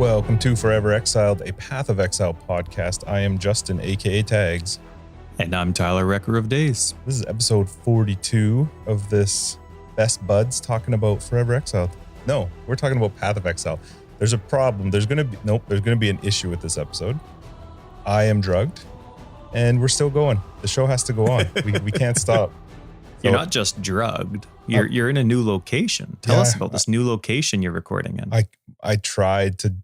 Welcome to Forever Exiled, a Path of Exile podcast. I am Justin, aka Tagz. And I'm Tyler, Wrecker of Days. This is episode 42 of this Best Buds talking about Forever Exiled. No, we're talking about Path of Exile. There's a problem. There's going to be an issue with this episode. I am drugged, and we're still going. The show has to go on. We can't stop. You're not just drugged. You're in a new location. Tell us about this new location you're recording in. I tried to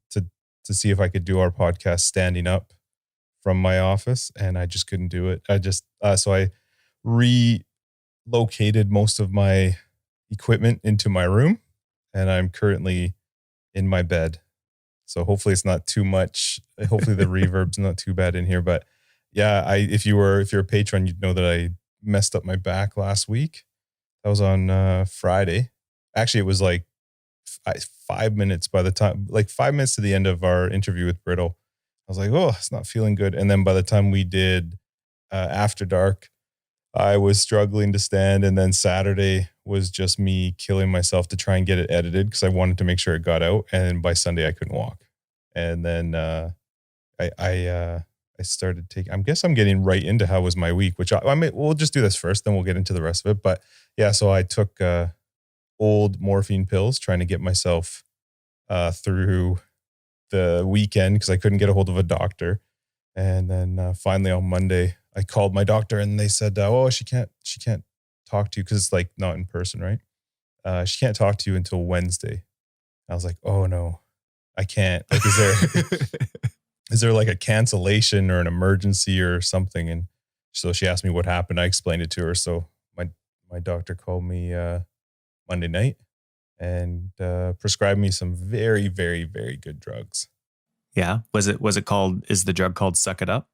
see if I could do our podcast standing up from my office, and I just couldn't do it. So I relocated most of my equipment into my room, and I'm currently in my bed. So hopefully it's not too much. Hopefully the reverb's not too bad in here. But yeah, if you're a patron, you'd know that I messed up my back last week. That was on Friday. Actually, it was like 5 minutes to the end of our interview with Brittle. I was like, oh, it's not feeling good. And then by the time we did After Dark, I was struggling to stand. And then Saturday was just me killing myself to try and get it edited because I wanted to make sure it got out. And by Sunday, I couldn't walk. And then I started taking, I guess I'm getting right into how was my week, which we'll just do this first, then we'll get into the rest of it. But yeah, so I took old morphine pills trying to get myself through the weekend because I couldn't get a hold of a doctor. And then finally on Monday, I called my doctor and they said, oh, she can't talk to you because it's like not in person, right? She can't talk to you until Wednesday. I was like, oh no, I can't. Like, is there like a cancellation or an emergency or something? And so she asked me what happened. I explained it to her. So my doctor called me Monday night and prescribed me some very, very, very good drugs. Yeah. Was it called, is the drug called Suck It Up?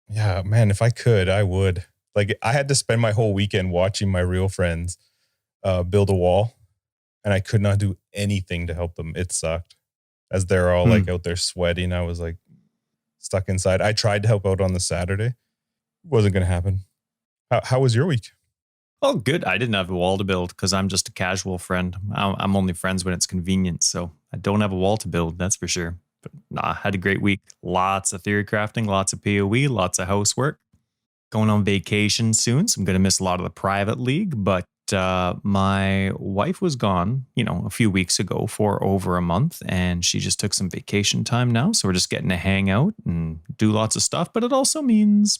Yeah, man, if I could, I would. Like, I had to spend my whole weekend watching my real friends build a wall, and I could not do anything to help them. It sucked. As they're all like out there sweating, I was like stuck inside. I tried to help out on the Saturday. Wasn't going to happen. How was your week? Oh, good. I didn't have a wall to build because I'm just a casual friend. I'm only friends when it's convenient, so I don't have a wall to build, that's for sure. But nah, had a great week. Lots of theory crafting, lots of PoE, lots of housework. Going on vacation soon, so I'm going to miss a lot of the private league. But my wife was gone, a few weeks ago for over a month, and she just took some vacation time now. So we're just getting to hang out and do lots of stuff. But it also means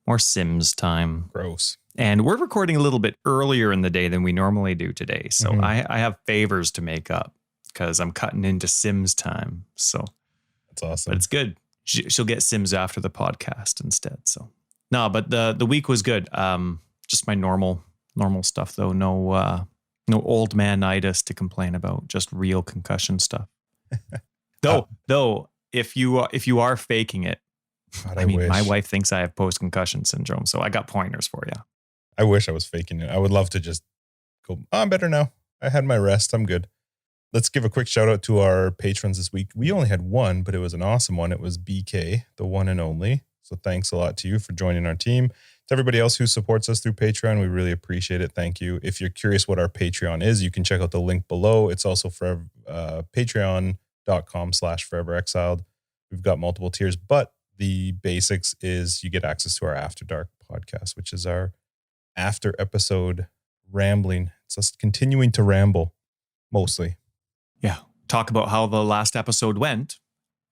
more Sims time. Gross. And we're recording a little bit earlier in the day than we normally do today. So I have favors to make up because I'm cutting into Sims time. So that's awesome. But it's good. She'll get Sims after the podcast instead. So no, but the week was good. Just my normal stuff though. No old man-itis to complain about. Just real concussion stuff. Though if you are faking it, God, I mean, my wife thinks I have post-concussion syndrome, so I got pointers for you. I wish I was faking it. I would love to just go, I'm better now. I had my rest. I'm good. Let's give a quick shout out to our patrons this week. We only had one, but it was an awesome one. It was BK, the one and only. So thanks a lot to you for joining our team. To everybody else who supports us through Patreon, we really appreciate it. Thank you. If you're curious what our Patreon is, you can check out the link below. It's also for patreon.com/foreverexiled. We've got multiple tiers, but the basics is you get access to our After Dark podcast, which is our after episode rambling. It's us continuing to ramble mostly. Yeah. Talk about how the last episode went.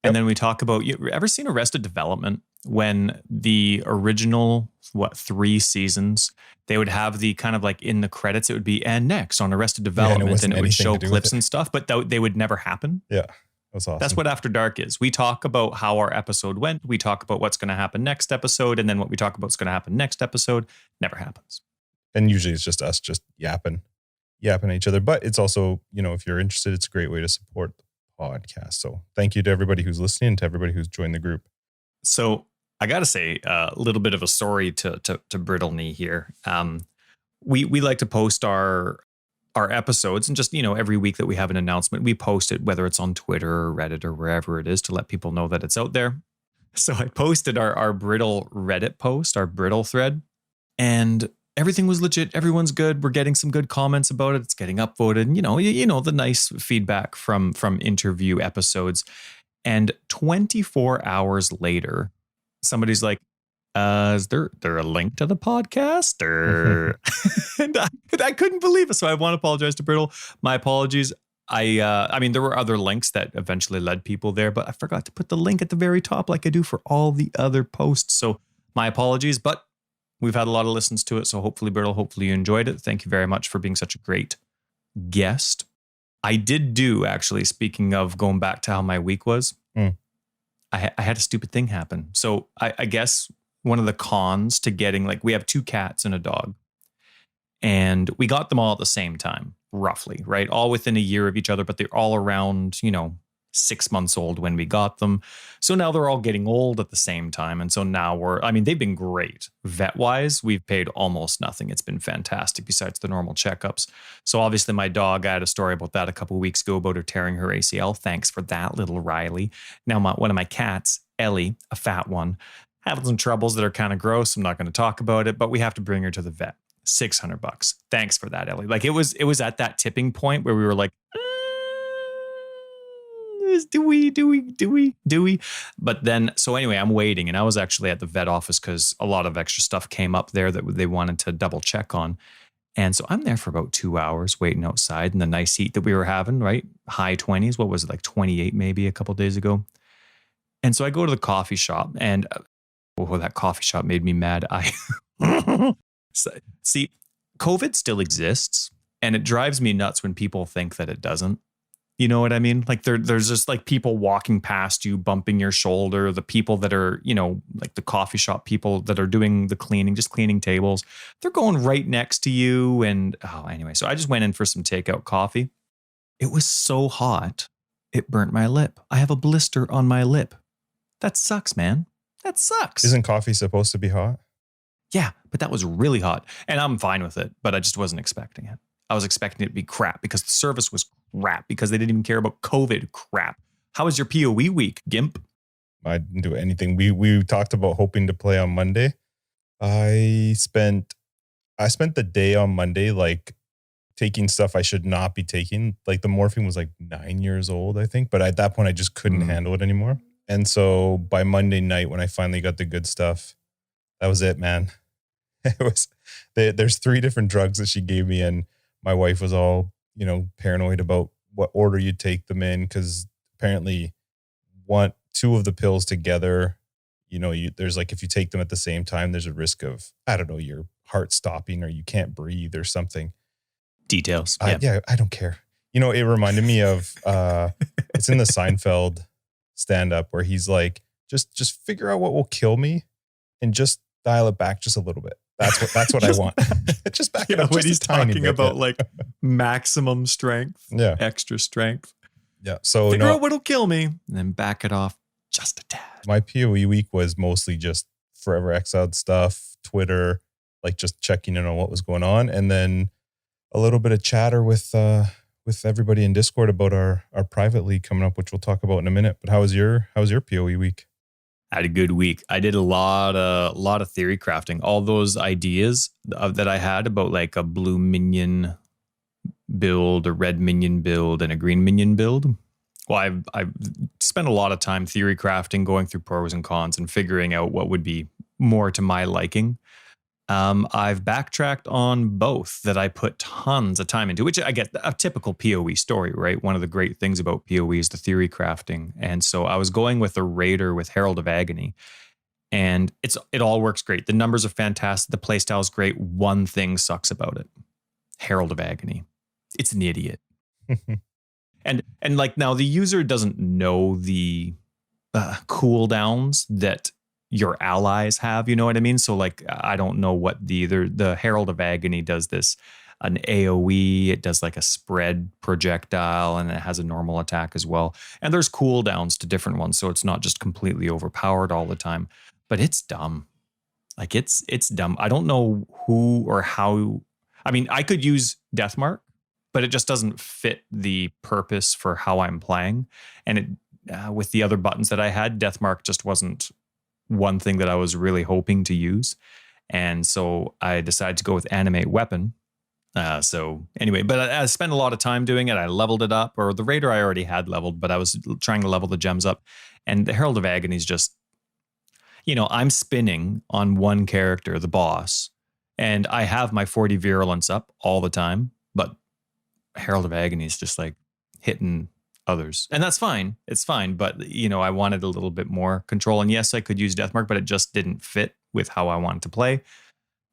And then we talk about, you ever seen Arrested Development when the original, 3 seasons, they would have the kind of like in the credits, it would be, and next on Arrested Development, and it would show clips and stuff, but they would never happen. Yeah. That's awesome. That's what After Dark is. We talk about how our episode went. We talk about what's going to happen next episode. And then what we talk about is going to happen next episode never happens. And usually it's just us just yapping at each other. But it's also, if you're interested, it's a great way to support the podcast. So thank you to everybody who's listening and to everybody who's joined the group. So I got to say a little bit of a story to Brittle Knee here. We like to post our episodes and just, every week that we have an announcement, we post it, whether it's on Twitter or Reddit or wherever it is, to let people know that it's out there. So I posted our Brittle Reddit post, our Brittle thread, and everything was legit. Everyone's good. We're getting some good comments about it. It's getting upvoted. And, you know, the nice feedback from interview episodes. And 24 hours later, somebody's like, is there a link to the podcast? Or and I couldn't believe it. So I want to apologize to Brittle. My apologies. I mean, there were other links that eventually led people there, but I forgot to put the link at the very top like I do for all the other posts. So my apologies, but we've had a lot of listens to it. So hopefully, Brittle, hopefully you enjoyed it. Thank you very much for being such a great guest. I did do, actually, speaking of going back to how my week was, I had a stupid thing happen. So I guess one of the cons to getting, like, we have 2 cats and a dog, and we got them all at the same time, roughly, right? All within a year of each other, but they're all around, 6 months old when we got them. So now they're all getting old at the same time. And so now they've been great. Vet-wise, we've paid almost nothing. It's been fantastic besides the normal checkups. So obviously my dog, I had a story about that a couple of weeks ago about her tearing her ACL. Thanks for that, little Riley. Now one of my cats, Ellie, a fat one, having some troubles that are kind of gross. I'm not going to talk about it, but we have to bring her to the vet. $600. Thanks for that, Ellie. Like it was at that tipping point where we were like, do we? But then, so anyway, I'm waiting, and I was actually at the vet office because a lot of extra stuff came up there that they wanted to double check on. And so I'm there for about 2 hours waiting outside in the nice heat that we were having, right? High 20s. What was it, like 28 maybe a couple of days ago? And so I go to the coffee shop, and that coffee shop made me mad. See, COVID still exists, and it drives me nuts when people think that it doesn't. You know what I mean? Like there's just like people walking past you, bumping your shoulder, the people that are, like the coffee shop people that are doing the cleaning, just cleaning tables. They're going right next to you. And anyway, so I just went in for some takeout coffee. It was so hot, it burnt my lip. I have a blister on my lip. That sucks, man. That sucks. Isn't coffee supposed to be hot? Yeah, but that was really hot. And I'm fine with it, but I just wasn't expecting it. I was expecting it to be crap because the service was crap because they didn't even care about COVID crap. How was your PoE week, Gimp? I didn't do anything. We talked about hoping to play on Monday. I spent the day on Monday like taking stuff I should not be taking. Like the morphine was like 9 years old, I think. But at that point, I just couldn't handle it anymore. And so by Monday night, when I finally got the good stuff, that was it, man. There's 3 different drugs that she gave me, and my wife was all, paranoid about what order you take them in, because apparently 2 of the pills together, there's like, if you take them at the same time, there's a risk of, I don't know, your heart stopping or you can't breathe or something. Details. Yeah, I don't care. It reminded me of, it's in the Seinfeld stand-up where he's like, just figure out what will kill me and just dial it back just a little bit. That's what I want. Just back it up. When he's talking about like maximum strength, extra strength. Yeah. So figure out what'll kill me and then back it off just a tad. My PoE week was mostly just Forever Exiled stuff, Twitter, like just checking in on what was going on, and then a little bit of chatter with everybody in Discord about our private league coming up, which we'll talk about in a minute. But how was your PoE week? I had a good week. I did a lot of theory crafting. All those ideas that I had about like a blue minion build, a red minion build, and a green minion build. Well, I've spent a lot of time theory crafting, going through pros and cons and figuring out what would be more to my liking. I've backtracked on both that I put tons of time into, which I get a typical PoE story, right? One of the great things about PoE is the theory crafting. And so I was going with a Raider with Herald of Agony, and it all works great. The numbers are fantastic. The playstyle is great. One thing sucks about it. Herald of Agony. It's an idiot. and like now the user doesn't know the cooldowns that your allies have, you know what I mean? So like, I don't know what the Herald of Agony does an AoE, it does like a spread projectile, and it has a normal attack as well. And there's cooldowns to different ones, so it's not just completely overpowered all the time, but it's dumb. Like it's dumb. I don't know who or how. I mean, I could use Deathmark, but it just doesn't fit the purpose for how I'm playing. And with the other buttons that I had, Deathmark just wasn't one thing that I was really hoping to use. And so I decided to go with Animate Weapon, So anyway, but I spent a lot of time doing it. I leveled it up, or the Raider I already had leveled, but I was trying to level the gems up. And the Herald of Agony is just, I'm spinning on one character, the boss, and I have my 40 virulence up all the time, but Herald of Agony is just like hitting others. And that's fine. It's fine. But, I wanted a little bit more control. And yes, I could use Deathmark, but it just didn't fit with how I wanted to play.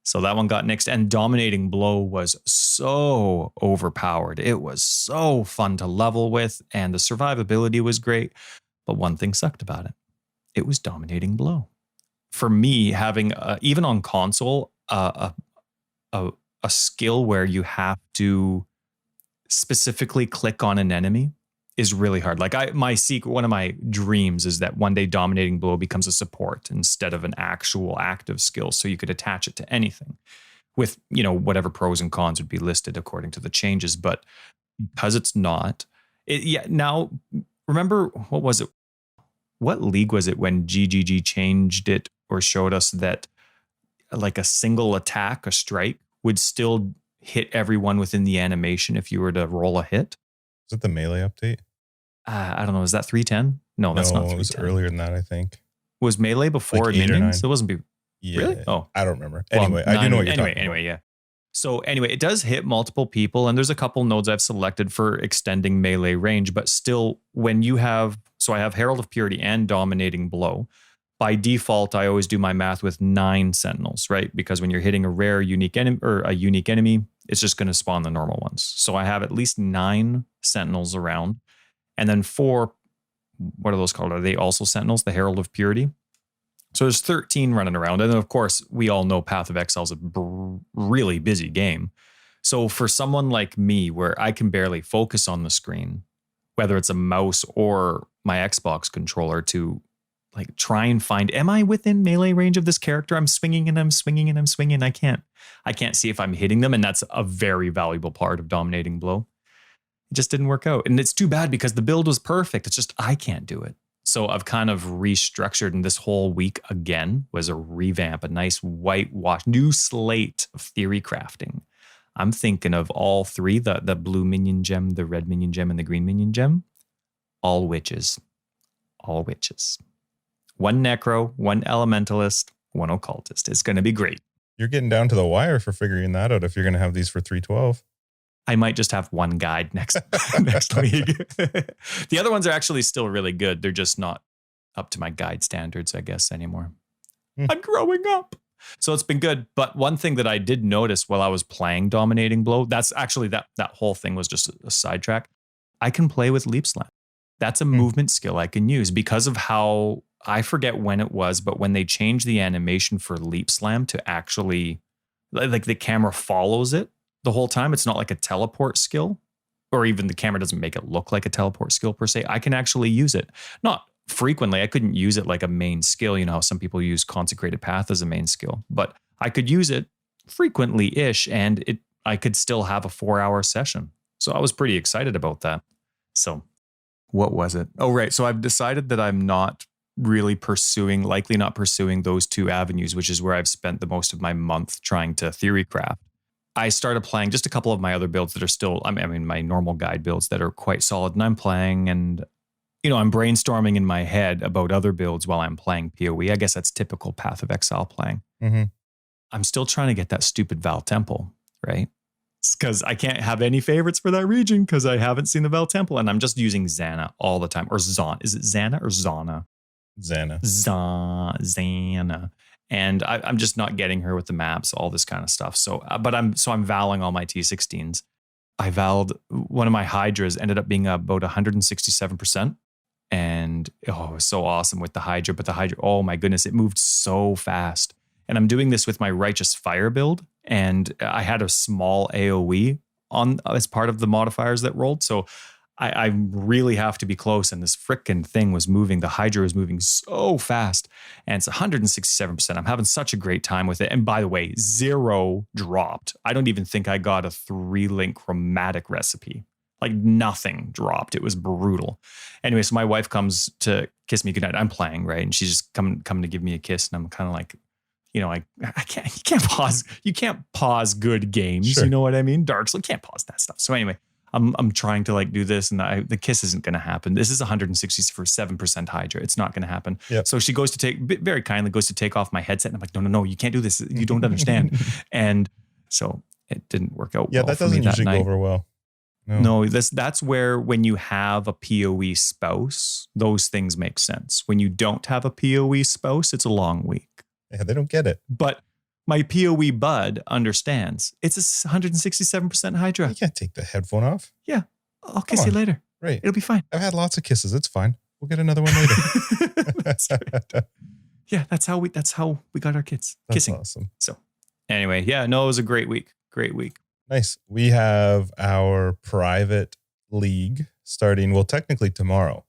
So that one got nixed. And Dominating Blow was so overpowered. It was so fun to level with, and the survivability was great. But one thing sucked about it. It was Dominating Blow. For me, having, even on console, a skill where you have to specifically click on an enemy is really hard. Like one of my dreams is that one day Dominating Blow becomes a support instead of an actual active skill. So you could attach it to anything with, whatever pros and cons would be listed according to the changes. But because it's not, now remember, what was it? What league was it when GGG changed it or showed us that like a single attack, a strike would still hit everyone within the animation if you were to roll a hit? Is it the melee update? I don't know. Is that 310? No, that's not 310. It was earlier than that, I think. Was melee before like minions? It wasn't. Yeah. Really? Oh, I don't remember. Anyway, I do know what you're talking about. Anyway, yeah. So anyway, it does hit multiple people, and there's a couple nodes I've selected for extending melee range, but still, when you have, so I have Herald of Purity and Dominating Blow. By default, I always do my math with 9 sentinels, right? Because when you're hitting a rare unique enemy or a unique enemy, it's just going to spawn the normal ones. So I have at least 9 sentinels around. And then 4, what are those called? Are they also sentinels? The Herald of Purity. So there's 13 running around. And then, of course, we all know Path of Exile is a really busy game. So for someone like me, where I can barely focus on the screen, whether it's a mouse or my Xbox controller, to like try and find, am I within melee range of this character? I'm swinging and I'm swinging and I'm swinging. I can't see if I'm hitting them. And that's a very valuable part of Dominating Blow. It just didn't work out. And it's too bad because the build was perfect. It's just, I can't do it. So I've kind of restructured, and this whole week again was a revamp, a nice whitewash, new slate of theory crafting. I'm thinking of all 3, the blue minion gem, the red minion gem, and the green minion gem. All witches. All witches. 1 necro, 1 elementalist, 1 occultist. It's going to be great. You're getting down to the wire for figuring that out if you're going to have these for 312. I might just have 1 guide next league. The other ones are actually still really good. They're just not up to my guide standards, I guess, anymore. I'm growing up. So it's been good. But one thing that I did notice while I was playing Dominating Blow, that's actually that whole thing was just a sidetrack. I can play with Leap Slam. That's a movement skill I can use because of how, I forget when it was, but when they changed the animation for Leap Slam to actually, like the camera follows it the whole time. It's not like a teleport skill, or even the camera doesn't make it look like a teleport skill per se. I can actually use it. Not frequently. I couldn't use it like a main skill. You know how some people use Consecrated Path as a main skill, but I could use it frequently-ish, and I could still have a 4-hour session. So I was pretty excited about that. So what was it? Oh, right. So I've decided that I'm likely not pursuing those 2 avenues, which is where I've spent the most of my month trying to theory craft. I started playing just a couple of my other builds that are still, my normal guide builds that are quite solid, and I'm playing, and I'm brainstorming in my head about other builds while I'm playing PoE. I guess that's typical Path of Exile playing. Mm-hmm. I'm still trying to get that stupid Val Temple, right? Because I can't have any favorites for that region because I haven't seen the Val Temple, and I'm just using Xana all the time. Or Zana. Is it Xana or Zana? Xana. Xana. And I'm just not getting her with the maps, all this kind of stuff. So, I'm valing all my T16s. I valed one of my Hydras ended up being about 167%. And it was so awesome with the Hydra. But the Hydra, oh my goodness, it moved so fast. And I'm doing this with my Righteous Fire build. And I had a small AoE on as part of the modifiers that rolled. So I really have to be close, and this frickin' thing was moving. The Hydra was moving so fast, and it's 167%. I'm having such a great time with it. And by the way, 0 dropped. I don't even think I got a 3-link chromatic recipe. Like nothing dropped. It was brutal. Anyway, so my wife comes to kiss me goodnight. I'm playing, right? And she's just coming to give me a kiss, and I'm kind of like, you can't pause good games. Sure. You know what I mean? Dark Souls, can't pause that stuff. So anyway, I'm trying to like do this, and the kiss isn't going to happen. This is 167% Hydra. It's not going to happen. Yep. So she very kindly goes to take off my headset, and I'm like, no, you can't do this. You don't understand. And so it didn't work out. Yeah, well that for me doesn't usually go over well. No, that's where when you have a PoE spouse, those things make sense. When you don't have a PoE spouse, it's a long week. Yeah, they don't get it. But my PoE bud understands. It's a 167% Hydra. You can't take the headphone off. Yeah. I'll kiss you later. Right. It'll be fine. I've had lots of kisses. It's fine. We'll get another one later. That's right. Yeah, that's how we got our kids. That's kissing. Awesome. So anyway, yeah, no, it was a great week. Great week. Nice. We have our private league starting, well, technically tomorrow.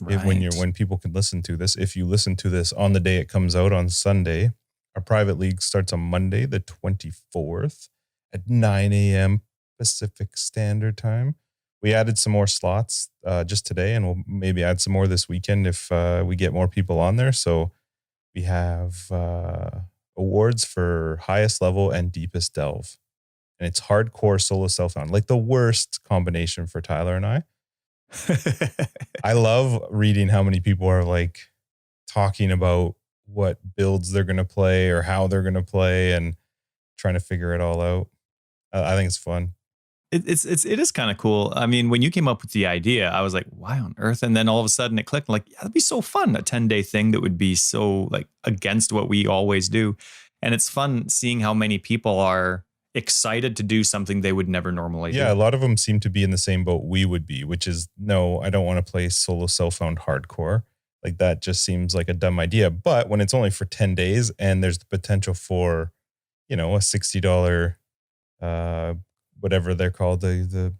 Right. When people can listen to this. If you listen to this on the day it comes out on Sunday, our private league starts on Monday, the 24th at 9 a.m. Pacific Standard Time. We added some more slots just today, and we'll maybe add some more this weekend if we get more people on there. So we have awards for highest level and deepest delve. And it's hardcore solo self-found, like the worst combination for Tyler and I. I love reading how many people are like talking about what builds they're going to play or how they're going to play and trying to figure it all out. I think it's fun. It is kind of cool. I mean, when you came up with the idea, I was like, why on earth? And then all of a sudden it clicked. I'm like, yeah, that'd be so fun. A 10-day thing that would be so like against what we always do. And it's fun seeing how many people are excited to do something they would never normally do. Yeah, a lot of them seem to be in the same boat we would be, which is, no, I don't want to play solo self-found hardcore. Like that just seems like a dumb idea. But when it's only for 10 days and there's the potential for, a $60, whatever they're called, the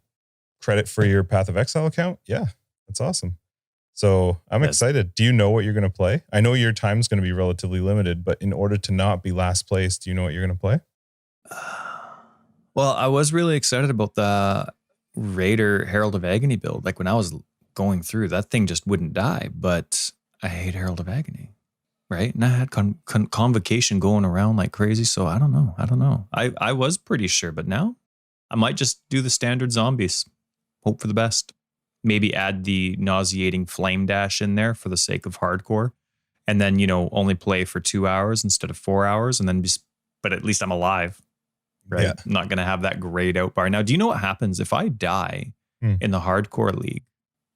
credit for your Path of Exile account. Yeah, that's awesome. So I'm excited. Do you know what you're going to play? I know your time's going to be relatively limited, but in order to not be last place, do you know what you're going to play? Well, I was really excited about the Raider Herald of Agony build. Like when I was going through, that thing just wouldn't die, but I hate Herald of Agony, right? And I had convocation going around like crazy, so I don't know. I was pretty sure, but now I might just do the standard zombies. Hope for the best. Maybe add the nauseating flame dash in there for the sake of hardcore. And then, only play for 2 hours instead of 4 hours, and then but at least I'm alive. Right. Yeah. I'm not going to have that grayed out bar. Now, do you know what happens if I die in the hardcore league?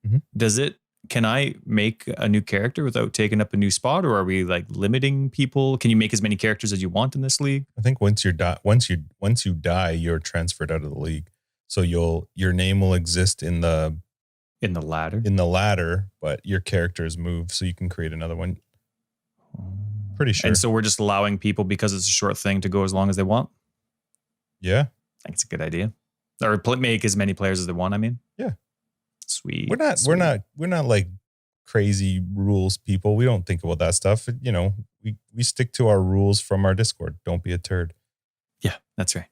Mm-hmm. Can I make a new character without taking up a new spot, or are we like limiting people? Can you make as many characters as you want in this league? I think once you die, you're transferred out of the league. So your name will exist in the ladder, but your characters move, so you can create another one. Pretty sure. And so we're just allowing people, because it's a short thing, to go as long as they want. Yeah. I think it's a good idea. Or make as many players as they want, I mean. Yeah. Sweet. We're not like crazy rules people. We don't think about that stuff. We stick to our rules from our Discord. Don't be a turd. Yeah, that's right.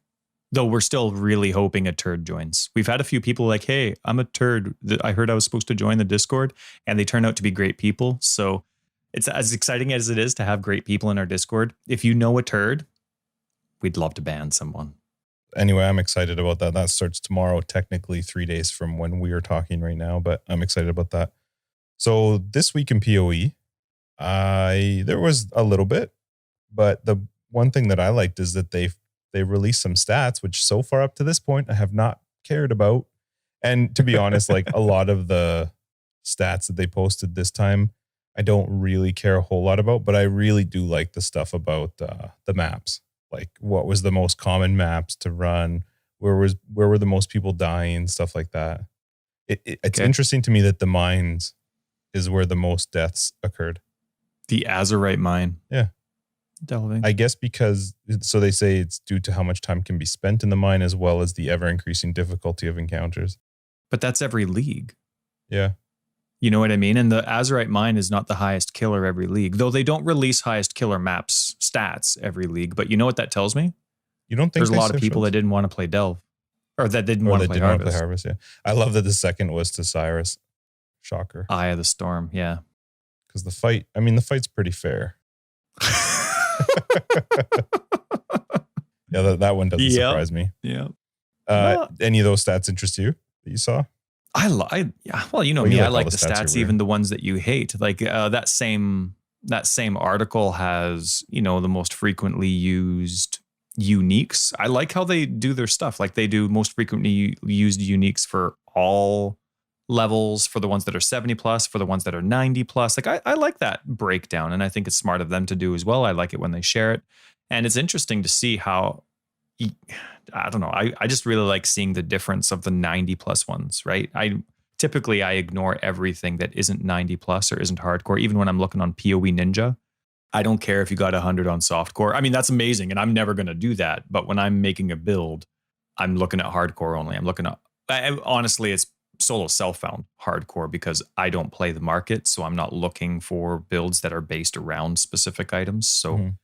Though we're still really hoping a turd joins. We've had a few people like, hey, I'm a turd. I heard I was supposed to join the Discord, and they turn out to be great people. So it's as exciting as it is to have great people in our Discord. If you know a turd, we'd love to ban someone. Anyway, I'm excited about that. That starts tomorrow, technically 3 days from when we are talking right now, but I'm excited about that. So this week in PoE, there was a little bit, but the one thing that I liked is that they released some stats, which so far up to this point, I have not cared about. And to be honest, like a lot of the stats that they posted this time, I don't really care a whole lot about, but I really do like the stuff about the maps. Like what was the most common maps to run? Where were the most people dying? Stuff like that. It's interesting to me that the mines is where the most deaths occurred. The Azurite mine. Yeah. Delving. I guess so they say it's due to how much time can be spent in the mine as well as the ever increasing difficulty of encounters. But that's every league. Yeah. You know what I mean? And the Azurite mine is not the highest killer every league, though they don't release highest killer maps stats every league. But you know what that tells me? You don't think there's a lot of people that didn't want to play Delve, or that didn't want to play Harvest. Yeah, I love that the second was to Cyrus. Shocker. Eye of the Storm. Yeah. Because the fight's pretty fair. Yeah, that one doesn't surprise me. Yeah. Any of those stats interest you that you saw? Yeah. Well, you know Well, me. you I like all like the the stats are stats, weird. even the ones that you hate. Like that same article has, you know, the most frequently used uniques. I like how they do their stuff. Like they do most frequently used uniques for all levels, for the ones that are 70 plus, for the ones that are 90 plus. Like I like that breakdown, and I think it's smart of them to do as well. I like it when they share it, and it's interesting to see how. I don't know. I just really like seeing the difference of the 90 plus ones, right? I ignore everything that isn't 90 plus or isn't hardcore. Even when I'm looking on PoE Ninja, I don't care if you got 100 on softcore. I mean, that's amazing, and I'm never going to do that. But when I'm making a build, I'm looking at hardcore only. I'm looking at, honestly, it's solo self-found hardcore because I don't play the market, so I'm not looking for builds that are based around specific items. So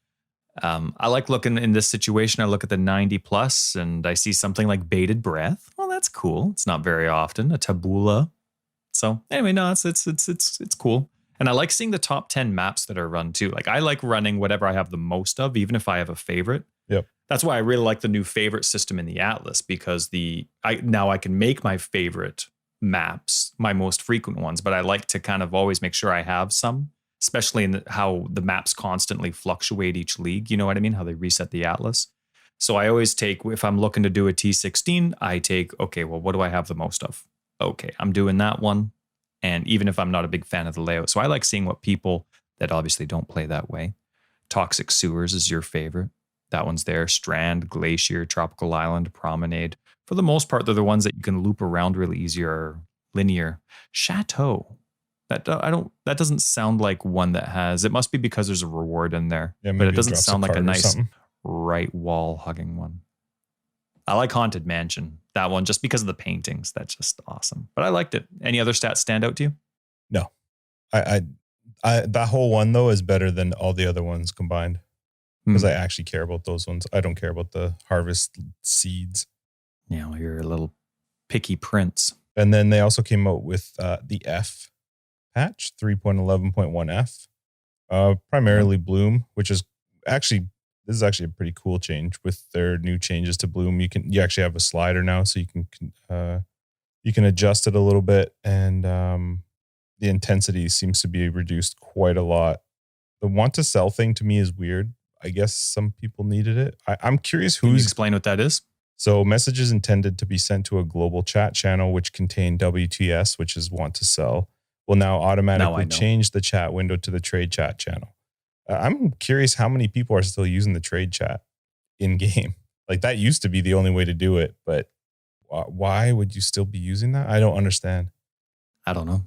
I like looking in this situation. I look at the 90 plus and I see something like Bated Breath. Well, that's cool. It's not very often. A Tabula. So anyway, no, it's cool. And I like seeing the top 10 maps that are run too. Like I like running whatever I have the most of, even if I have a favorite. Yep. That's why I really like the new favorite system in the Atlas, because now I can make my favorite maps, my most frequent ones, but I like to kind of always make sure I have some, especially in how the maps constantly fluctuate each league. You know what I mean? How they reset the Atlas. So I always take, if I'm looking to do a T16, I take, okay, well, what do I have the most of? Okay, I'm doing that one. And even if I'm not a big fan of the layout. So I like seeing what people that obviously don't play that way. Toxic Sewers is your favorite. That one's there. Strand, Glacier, Tropical Island, Promenade. For the most part, they're the ones that you can loop around really easy or linear. Chateau. That doesn't sound like one that has. It must be because there's a reward in there, Yeah, but it doesn't sound like a nice something. right wall hugging one. I like Haunted Mansion. That one, just because of the paintings. That's just awesome. But I liked it. Any other stats stand out to you? No, I that whole one though is better than all the other ones combined because I actually care about those ones. I don't care about the harvest seeds. Yeah, well, you're a little picky prince. And then they also came out with the F patch 3.11.1F, primarily Bloom, which is actually this is actually a pretty cool change with their new changes to Bloom. You actually have a slider now, so you can adjust it a little bit, and the intensity seems to be reduced quite a lot. The want to sell thing to me is weird. I guess some people needed it. I'm curious Can you explain what that is? So messages intended to be sent to a global chat channel which contain WTS, which is want to sell, will now automatically change the chat window to the trade chat channel. I'm curious how many people are still using the trade chat in game. Like that used to be the only way to do it, but why would you still be using that? I don't understand. I don't know.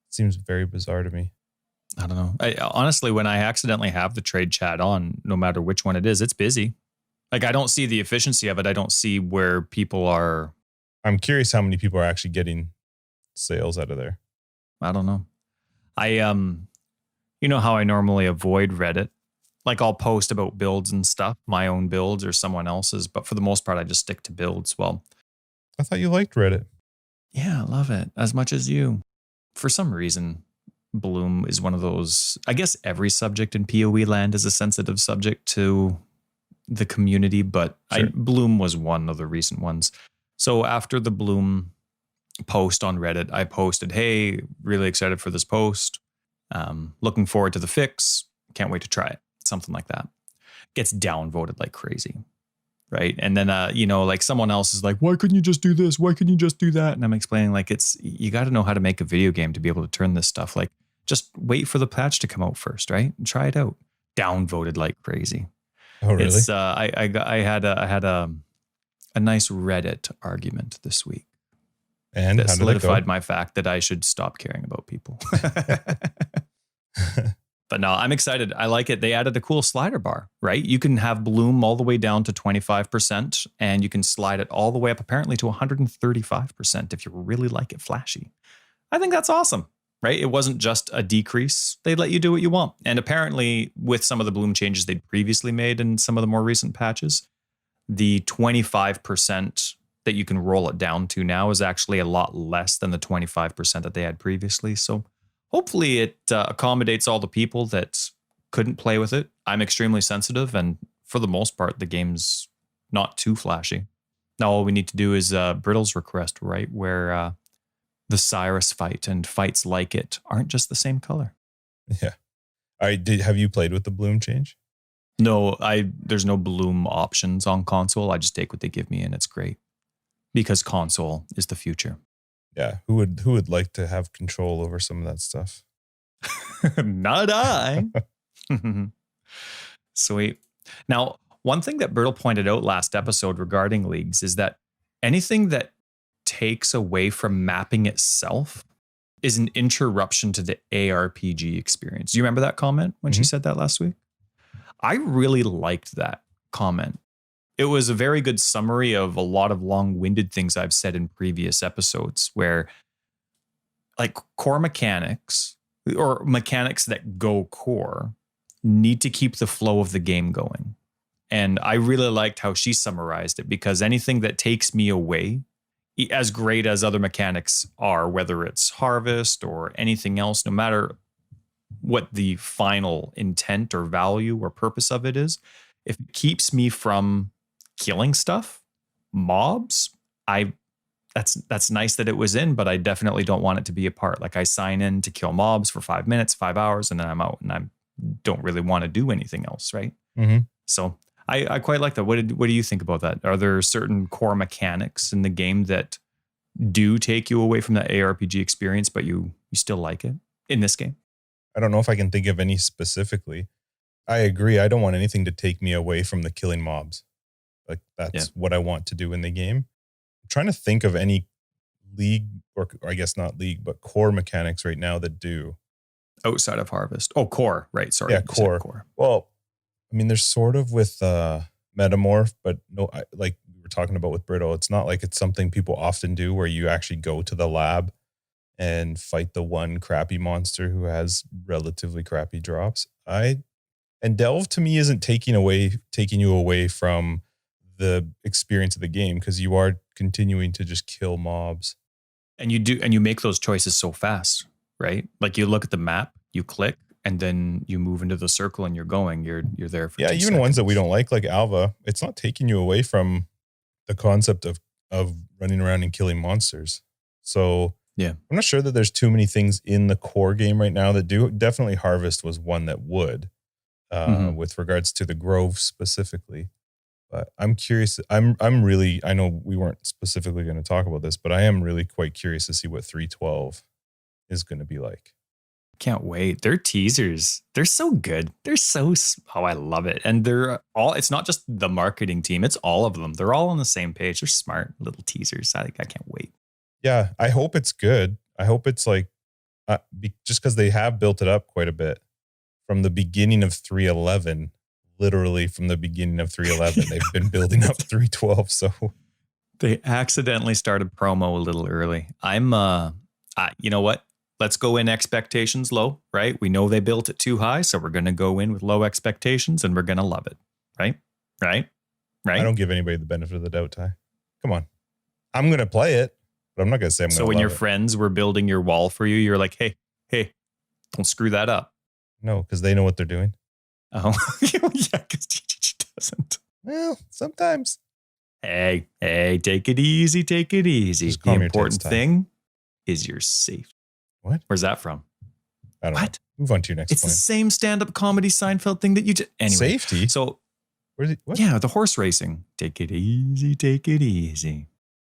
It seems very bizarre to me. I don't know. Honestly, when I accidentally have the trade chat on, no matter which one it is, it's busy. Like I don't see the efficiency of it. I don't see where people are. I'm curious how many people are actually getting sales out of there. I don't know. You know how I normally avoid Reddit? Like I'll post about builds and stuff, my own builds or someone else's, but for the most part, I just stick to builds. Well, I thought you liked Reddit. Yeah, I love it as much as you. For some reason, Bloom is one of those, I guess every subject in PoE land is a sensitive subject to the community, but Sure. Bloom was one of the recent ones. So after the Bloom post on Reddit, I posted, hey, really excited for this post. Looking forward to the fix. Can't wait to try it. Something like that. Gets downvoted like crazy. Right. And then, like someone else is like, why couldn't you just do this? Why couldn't you just do that? And I'm explaining like, you got to know how to make a video game to be able to turn this stuff. Like just wait for the patch to come out first. Right. And try it out. Downvoted like crazy. Oh, really? It's, I had a nice Reddit argument this week. And that how did solidified it go? my fact that I should stop caring about people. But no, I'm excited. I like it. They added a cool slider bar, right? You can have Bloom all the way down to 25%, and you can slide it all the way up apparently to 135% if you really like it flashy. I think that's awesome, right? It wasn't just a decrease. They let you do what you want. And apparently with some of the Bloom changes they'd previously made in some of the more recent patches, the 25% that you can roll it down to now is actually a lot less than the 25% that they had previously. So hopefully it accommodates all the people that couldn't play with it. I'm extremely sensitive, and for the most part, the game's not too flashy. Now all we need to do is Brittle's request, right? Where the Cyrus fight and fights like it aren't just the same color. Yeah. Have you played with the bloom change? No, there's no bloom options on console. I just take what they give me, and it's great because console is the future. Yeah. Who would like to have control over some of that stuff? Not I. Sweet. Now, one thing that Bertle pointed out last episode regarding leagues is that anything that takes away from mapping itself is an interruption to the ARPG experience. Do you remember that comment when she said that last week? I really liked that comment. It was a very good summary of a lot of long-winded things I've said in previous episodes where like core mechanics or mechanics that go core need to keep the flow of the game going. And I really liked how she summarized it, because anything that takes me away, as great as other mechanics are, whether it's harvest or anything else, no matter what the final intent or value or purpose of it is, if it keeps me from killing stuff, mobs, that's nice that it was in, but I definitely don't want it to be a part. Like I sign in to kill mobs for 5 minutes, 5 hours, and then I'm out and I don't really want to do anything else, right? So I quite like that. What do you think about that? Are there certain core mechanics in the game that do take you away from that ARPG experience, but you still like it in this game? I don't know if I can think of any specifically. I agree. I don't want anything to take me away from the killing mobs. Like that's what I want to do in the game. I'm trying to think of any league, or I guess not league, but core mechanics right now that do. Outside of harvest. Oh, core. Right. Sorry. Yeah, core. Well, I mean, there's sort of with Metamorph, but no, like we were talking about with Brittle, it's not like it's something people often do where you actually go to the lab and fight the one crappy monster who has relatively crappy drops. And Delve to me isn't taking you away from the experience of the game, because you are continuing to just kill mobs. And you make those choices so fast, right? Like you look at the map, you click, and then you move into the circle and you're there for 2 even seconds. Ones that we don't like Alva, it's not taking you away from the concept of running around and killing monsters. So yeah, I'm not sure that there's too many things in the core game right now that do. Definitely Harvest was one that would, with regards to the Grove specifically. But I'm curious. I'm really, I know we weren't specifically going to talk about this, but I am really quite curious to see what 3.12 is going to be like. Can't wait. They're teasers. They're so good. I love it. And it's not just the marketing team. It's all of them. They're all on the same page. They're smart little teasers. I can't wait. Yeah. I hope it's good. I hope it's like, just because they have built it up quite a bit from the beginning of 3.11, literally from the beginning of 3.11, they've been building up 3.12. So they accidentally started promo a little early. You know what? Let's go in expectations low, right? We know they built it too high, so we're going to go in with low expectations and we're going to love it, right? Right? I don't give anybody the benefit of the doubt, Ty. Come on. I'm going to play it, but I'm not going to say I'm going to love it. So when your friends were building your wall for you, you're like, hey, don't screw that up. No, because they know what they're doing. Oh, yeah, because GGG doesn't. Well, sometimes. Hey, take it easy. The important thing is you're safe. What? Where's that from? I don't know. Move on to your next point. It's the same stand-up comedy Seinfeld thing that you just... Anyway. Safety? So... What? Yeah, the horse racing. Take it easy.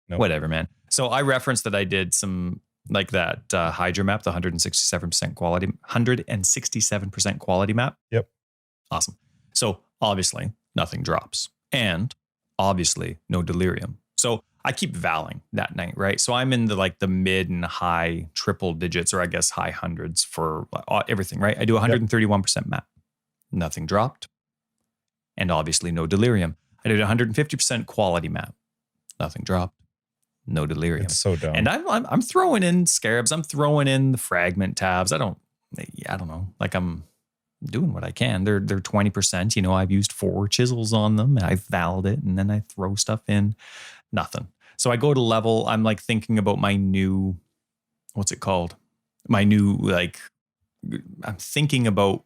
Nope. Whatever, man. So I referenced that I did some... Like that Hydra map, the 167% quality map. Yep. Awesome. So obviously, nothing drops. And obviously, no delirium. So I keep valing that night, right? So I'm in the mid and high triple digits, or I guess high hundreds for everything, right? I do 131% map. Nothing dropped. And obviously no delirium. I did 150% quality map. Nothing dropped. No delirium. It's so dumb. And I'm throwing in scarabs. I'm throwing in the fragment tabs. I don't know. Like I'm doing what I can. They're 20%. You know, I've used 4 chisels on them. I valed it, and then I throw stuff in. Nothing. So I go to level. I'm like thinking about my new, what's it called? My new I'm thinking about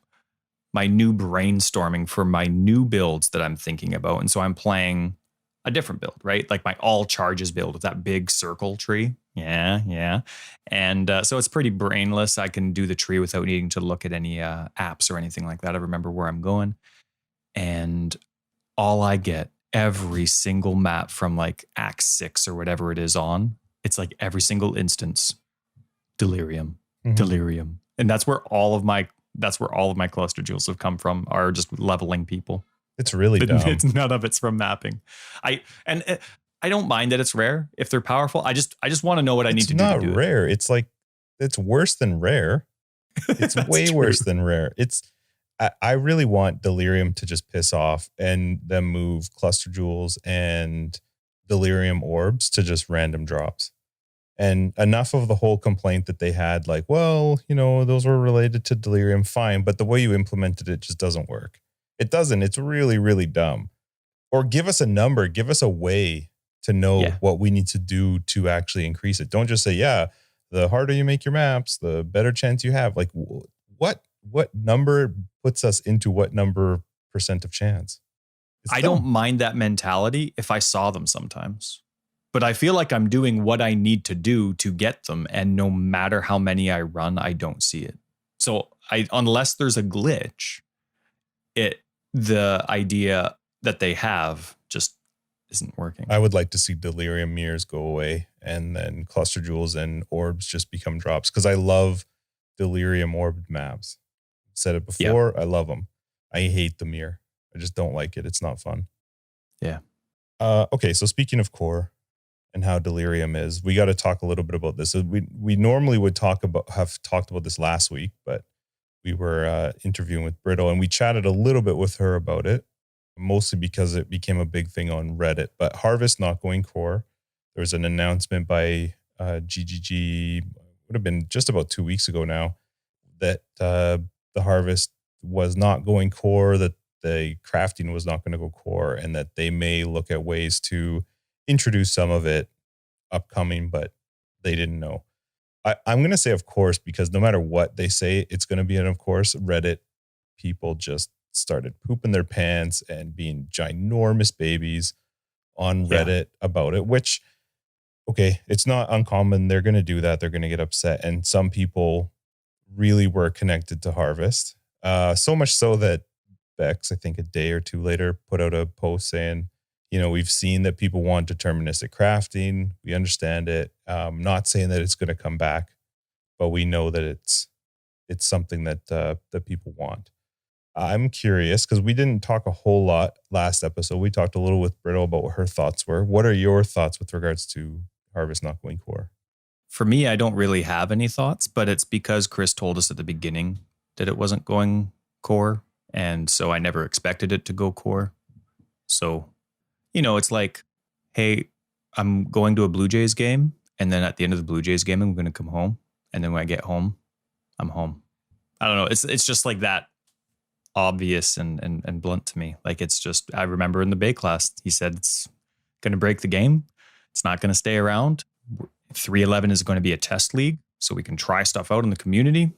my new brainstorming for my new builds that I'm thinking about. And so I'm playing a different build, right? Like my all charges build with that big circle tree. Yeah. And so it's pretty brainless. I can do the tree without needing to look at any apps or anything like that. I remember where I'm going. And all I get every single map from like Act 6 or whatever it is on, it's like every single instance, delirium. And that's where all of my cluster jewels have come from, are just leveling people. It's really dumb. It's none of it's from mapping. I don't mind that it's rare if they're powerful. I just want to know what I need to do. It's not rare. It's like, it's worse than rare. It's way worse than rare. I really want delirium to just piss off and then move cluster jewels and delirium orbs to just random drops. And enough of the whole complaint that they had, like, well, those were related to delirium, fine, but the way you implemented it just doesn't work. It doesn't. It's really, really dumb. Or give us a number, give us a way to know what we need to do to actually increase it. Don't just say, the harder you make your maps, the better chance you have. Like, what number puts us into what number % of chance? I don't mind that mentality if I saw them sometimes. But I feel like I'm doing what I need to do to get them. And no matter how many I run, I don't see it. So unless there's a glitch, the idea that they have just isn't working. I would like to see delirium mirrors go away and then cluster jewels and orbs just become drops. Because I love delirium orbed maps. I've said it before. I love them. I hate the mirror. I just don't like it. It's not fun. Yeah. Okay. So speaking of core and how delirium is, we got to talk a little bit about this. So we normally would have talked about this last week, but we were interviewing with Brittle and we chatted a little bit with her about it, mostly because it became a big thing on Reddit. But Harvest not going core. There was an announcement by GGG, would have been just about 2 weeks ago now, that the Harvest was not going core, that the crafting was not going to go core, and that they may look at ways to introduce some of it upcoming, but they didn't know. I'm going to say, of course, because no matter what they say, it's going to be an of course. Reddit people just started pooping their pants and being ginormous babies on Reddit about it, which, okay, it's not uncommon. They're going to do that. They're going to get upset. And some people really were connected to Harvest. So much so that Bex, I think a day or two later, put out a post saying, we've seen that people want deterministic crafting. We understand it. Not saying that it's going to come back, but we know that it's something that people want. I'm curious because we didn't talk a whole lot last episode. We talked a little with Brittle about what her thoughts were. What are your thoughts with regards to Harvest not going core? For me, I don't really have any thoughts, but it's because Chris told us at the beginning that it wasn't going core. And so I never expected it to go core. So, it's like, hey, I'm going to a Blue Jays game. And then at the end of the Blue Jays game, I'm going to come home. And then when I get home, I'm home. I don't know. It's just like that obvious and blunt to me. Like, it's just, I remember in the Bay class, he said it's going to break the game. It's not going to stay around. 311 is going to be a test league so we can try stuff out in the community.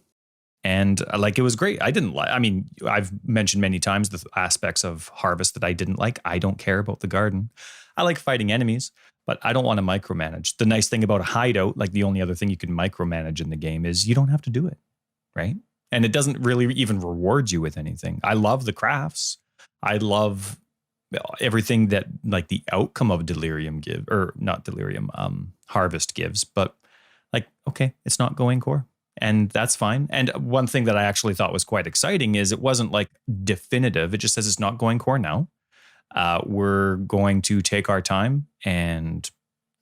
And it was great. I've mentioned many times the aspects of Harvest that I didn't like. I don't care about the garden. I like fighting enemies, but I don't want to micromanage. The nice thing about a hideout, like the only other thing you can micromanage in the game, is you don't have to do it, right? And it doesn't really even reward you with anything. I love the crafts. I love everything that like the outcome of Harvest gives, but okay, it's not going core. And that's fine. And one thing that I actually thought was quite exciting is it wasn't like definitive. It just says it's not going core now. We're going to take our time and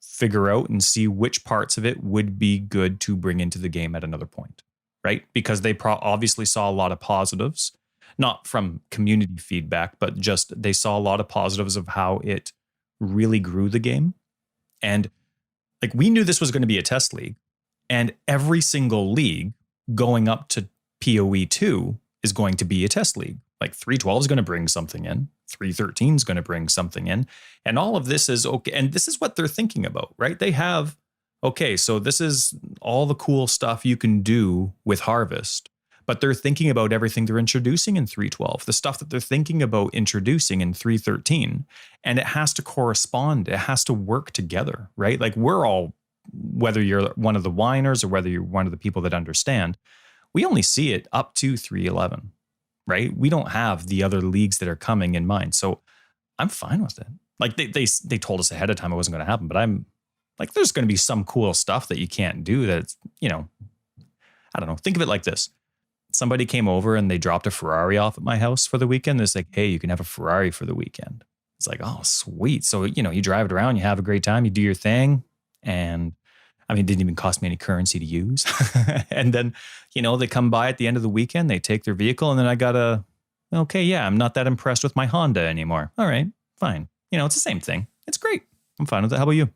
figure out and see which parts of it would be good to bring into the game at another point, right? Because they obviously saw a lot of positives, not from community feedback, but just they saw a lot of positives of how it really grew the game. And we knew this was going to be a test league. And every single league going up to PoE 2 is going to be a test league. 312 is going to bring something in. 313 is going to bring something in. And all of this is okay. And this is what they're thinking about, right? They have, okay, so this is all the cool stuff you can do with Harvest. but they're thinking about everything they're introducing in 3.12, the stuff that they're thinking about introducing in 3.13, and it has to correspond. It has to work together, right? Like we're all, whether you're one of the whiners or whether you're one of the people that understand, we only see it up to 3.11, right? We don't have the other leagues that are coming in mind. So I'm fine with it. Like they told us ahead of time it wasn't going to happen, but I'm like, there's going to be some cool stuff that you can't do that's, you know, I don't know. Think of it like this. Somebody came over and they dropped a Ferrari off at my house for the weekend. It's like, hey, you can have a Ferrari for the weekend. It's like, oh, sweet. So, you know, you drive it around, you have a great time, you do your thing. And I mean, it didn't even cost me any currency to use. And then, you know, they come by at the end of the weekend, they take their vehicle, and then I gotta, okay, yeah, I'm not that impressed with my Honda anymore. All right, fine. You know, it's the same thing. It's great. I'm fine with it. How about you?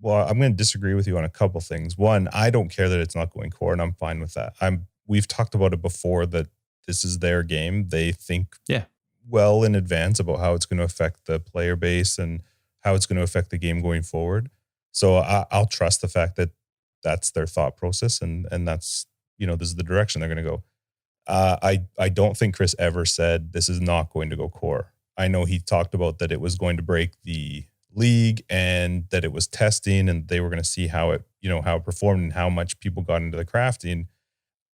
Well, I'm going to disagree with you on a couple things. One, I don't care that it's not going core, and I'm fine with that. We've talked about it before that this is their game. They think well in advance about how it's going to affect the player base and how it's going to affect the game going forward. So I'll trust the fact that that's their thought process, and that's, you know, this is the direction they're going to go. I don't think Chris ever said this is not going to go core. I know he talked about that it was going to break the league and that it was testing and they were going to see how it, you know, how it performed and how much people got into the crafting.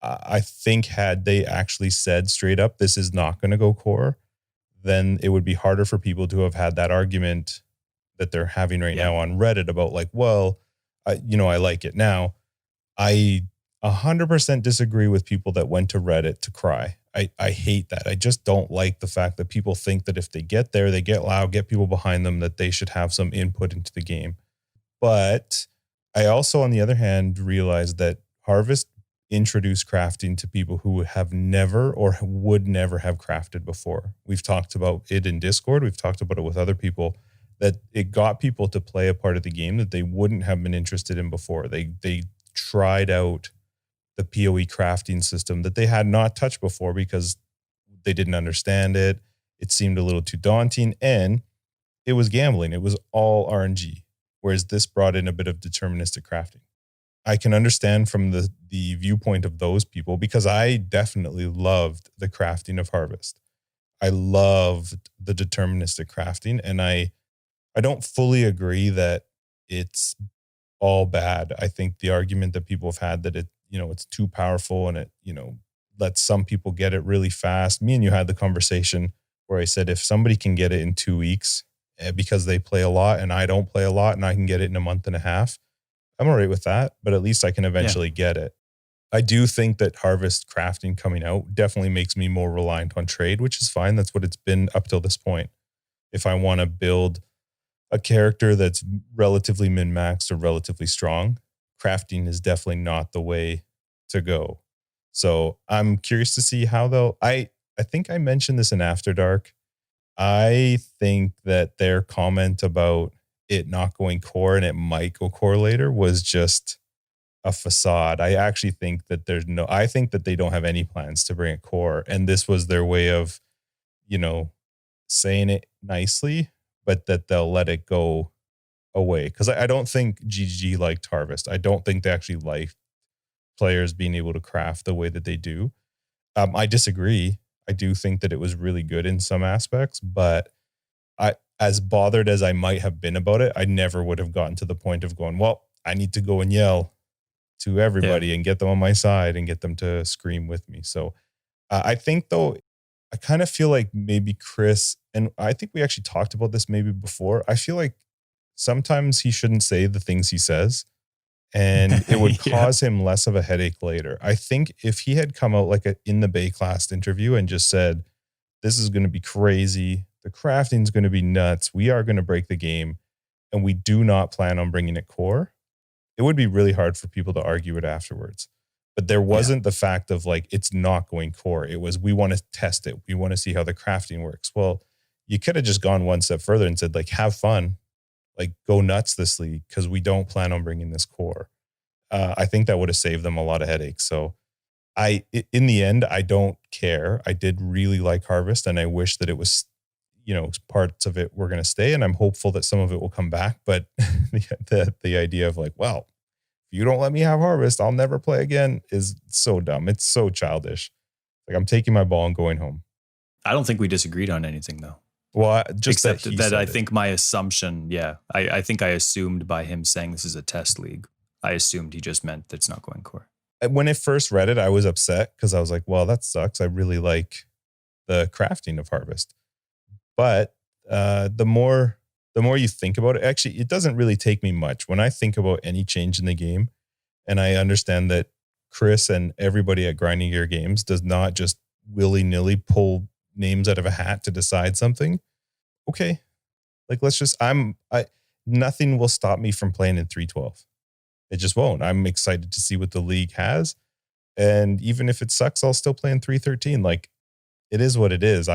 I think had they actually said straight up, this is not going to go core, then it would be harder for people to have had that argument that they're having right now on Reddit about like, well, I like it now. I 100% disagree with people that went to Reddit to cry. I hate that. I just don't like the fact that people think that if they get there, they get loud, get people behind them, that they should have some input into the game. But I also, on the other hand, realize that Harvest introduced crafting to people who have never or would never have crafted before. We've talked about it in Discord. We've talked about it with other people, that it got people to play a part of the game that they wouldn't have been interested in before. They tried out the PoE crafting system that they had not touched before because they didn't understand it. It seemed a little too daunting, and it was gambling. It was all RNG, whereas this brought in a bit of deterministic crafting. I can understand from the viewpoint of those people, because I definitely loved the crafting of Harvest. I loved the deterministic crafting, and I don't fully agree that it's all bad. I think the argument that people have had that it's too powerful and it, lets some people get it really fast. Me and you had the conversation where I said, if somebody can get it in 2 weeks because they play a lot and I don't play a lot and I can get it in a month and a half, I'm all right with that, but at least I can eventually get it. I do think that Harvest crafting coming out definitely makes me more reliant on trade, which is fine. That's what it's been up till this point. If I want to build a character that's relatively min-maxed or relatively strong, crafting is definitely not the way to go. So I'm curious to see how they'll... I think I mentioned this in After Dark. I think that their comment about it not going core and it might go core later was just a facade. I actually think that I think that they don't have any plans to bring it core. And this was their way of, saying it nicely, but that they'll let it go away. Because I don't think GG liked Harvest. I don't think they actually liked players being able to craft the way that they do. I disagree. I do think that it was really good in some aspects, but as bothered as I might have been about it, I never would have gotten to the point of going, well, I need to go and yell to everybody and get them on my side and get them to scream with me. So I think, though, I kind of feel like maybe Chris, and I think we actually talked about this maybe before, I feel like sometimes he shouldn't say the things he says, and it would cause him less of a headache later. I think if he had come out like in the Bay Class interview and just said, this is going to be crazy, the crafting is going to be nuts, we are going to break the game, and we do not plan on bringing it core, it would be really hard for people to argue it afterwards. But there wasn't the fact of like, it's not going core. It was, we want to test it. We want to see how the crafting works. Well, you could have just gone one step further and said, like, have fun, like go nuts this league, because we don't plan on bringing this core. I think that would have saved them a lot of headaches. So in the end, I don't care. I did really like Harvest, and I wish that it was, parts of it were going to stay, and I'm hopeful that some of it will come back. But the idea of like, well, if you don't let me have Harvest, I'll never play again, is so dumb. It's so childish. Like I'm taking my ball and going home. I don't think we disagreed on anything though. Well, just except that I think my assumption, I think I assumed by him saying this is a test league, I assumed he just meant that it's not going core. When I first read it, I was upset because I was like, well, that sucks. I really like the crafting of Harvest. But the more you think about it, actually, it doesn't really take me much. When I think about any change in the game, and I understand that Chris and everybody at Grinding Gear Games does not just willy-nilly pull names out of a hat to decide something. Okay. Like, nothing will stop me from playing in 312. It just won't. I'm excited to see what the league has. And even if it sucks, I'll still play in 313. Like, it is what it is.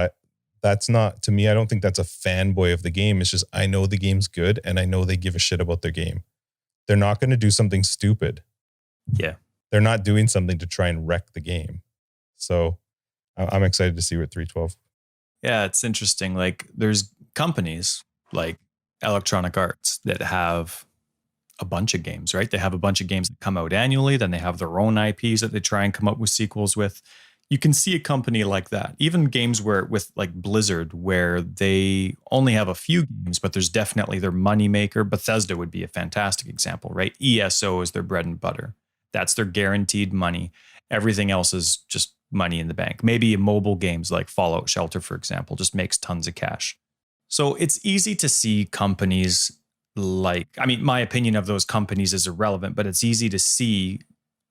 That's not, to me, I don't think that's a fanboy of the game. It's just, I know the game's good and I know they give a shit about their game. They're not going to do something stupid. Yeah. They're not doing something to try and wreck the game. So I'm excited to see what 312. Yeah, it's interesting. Like, there's companies like Electronic Arts that have a bunch of games, right? They have a bunch of games that come out annually. Then they have their own IPs that they try and come up with sequels with. You can see a company like that. Even games with like Blizzard, where they only have a few games, but there's definitely their moneymaker. Bethesda would be a fantastic example, right? ESO is their bread and butter. That's their guaranteed money. Everything else is just money in the bank. Maybe mobile games like Fallout Shelter, for example, just makes tons of cash. So it's easy to see companies my opinion of those companies is irrelevant, but it's easy to see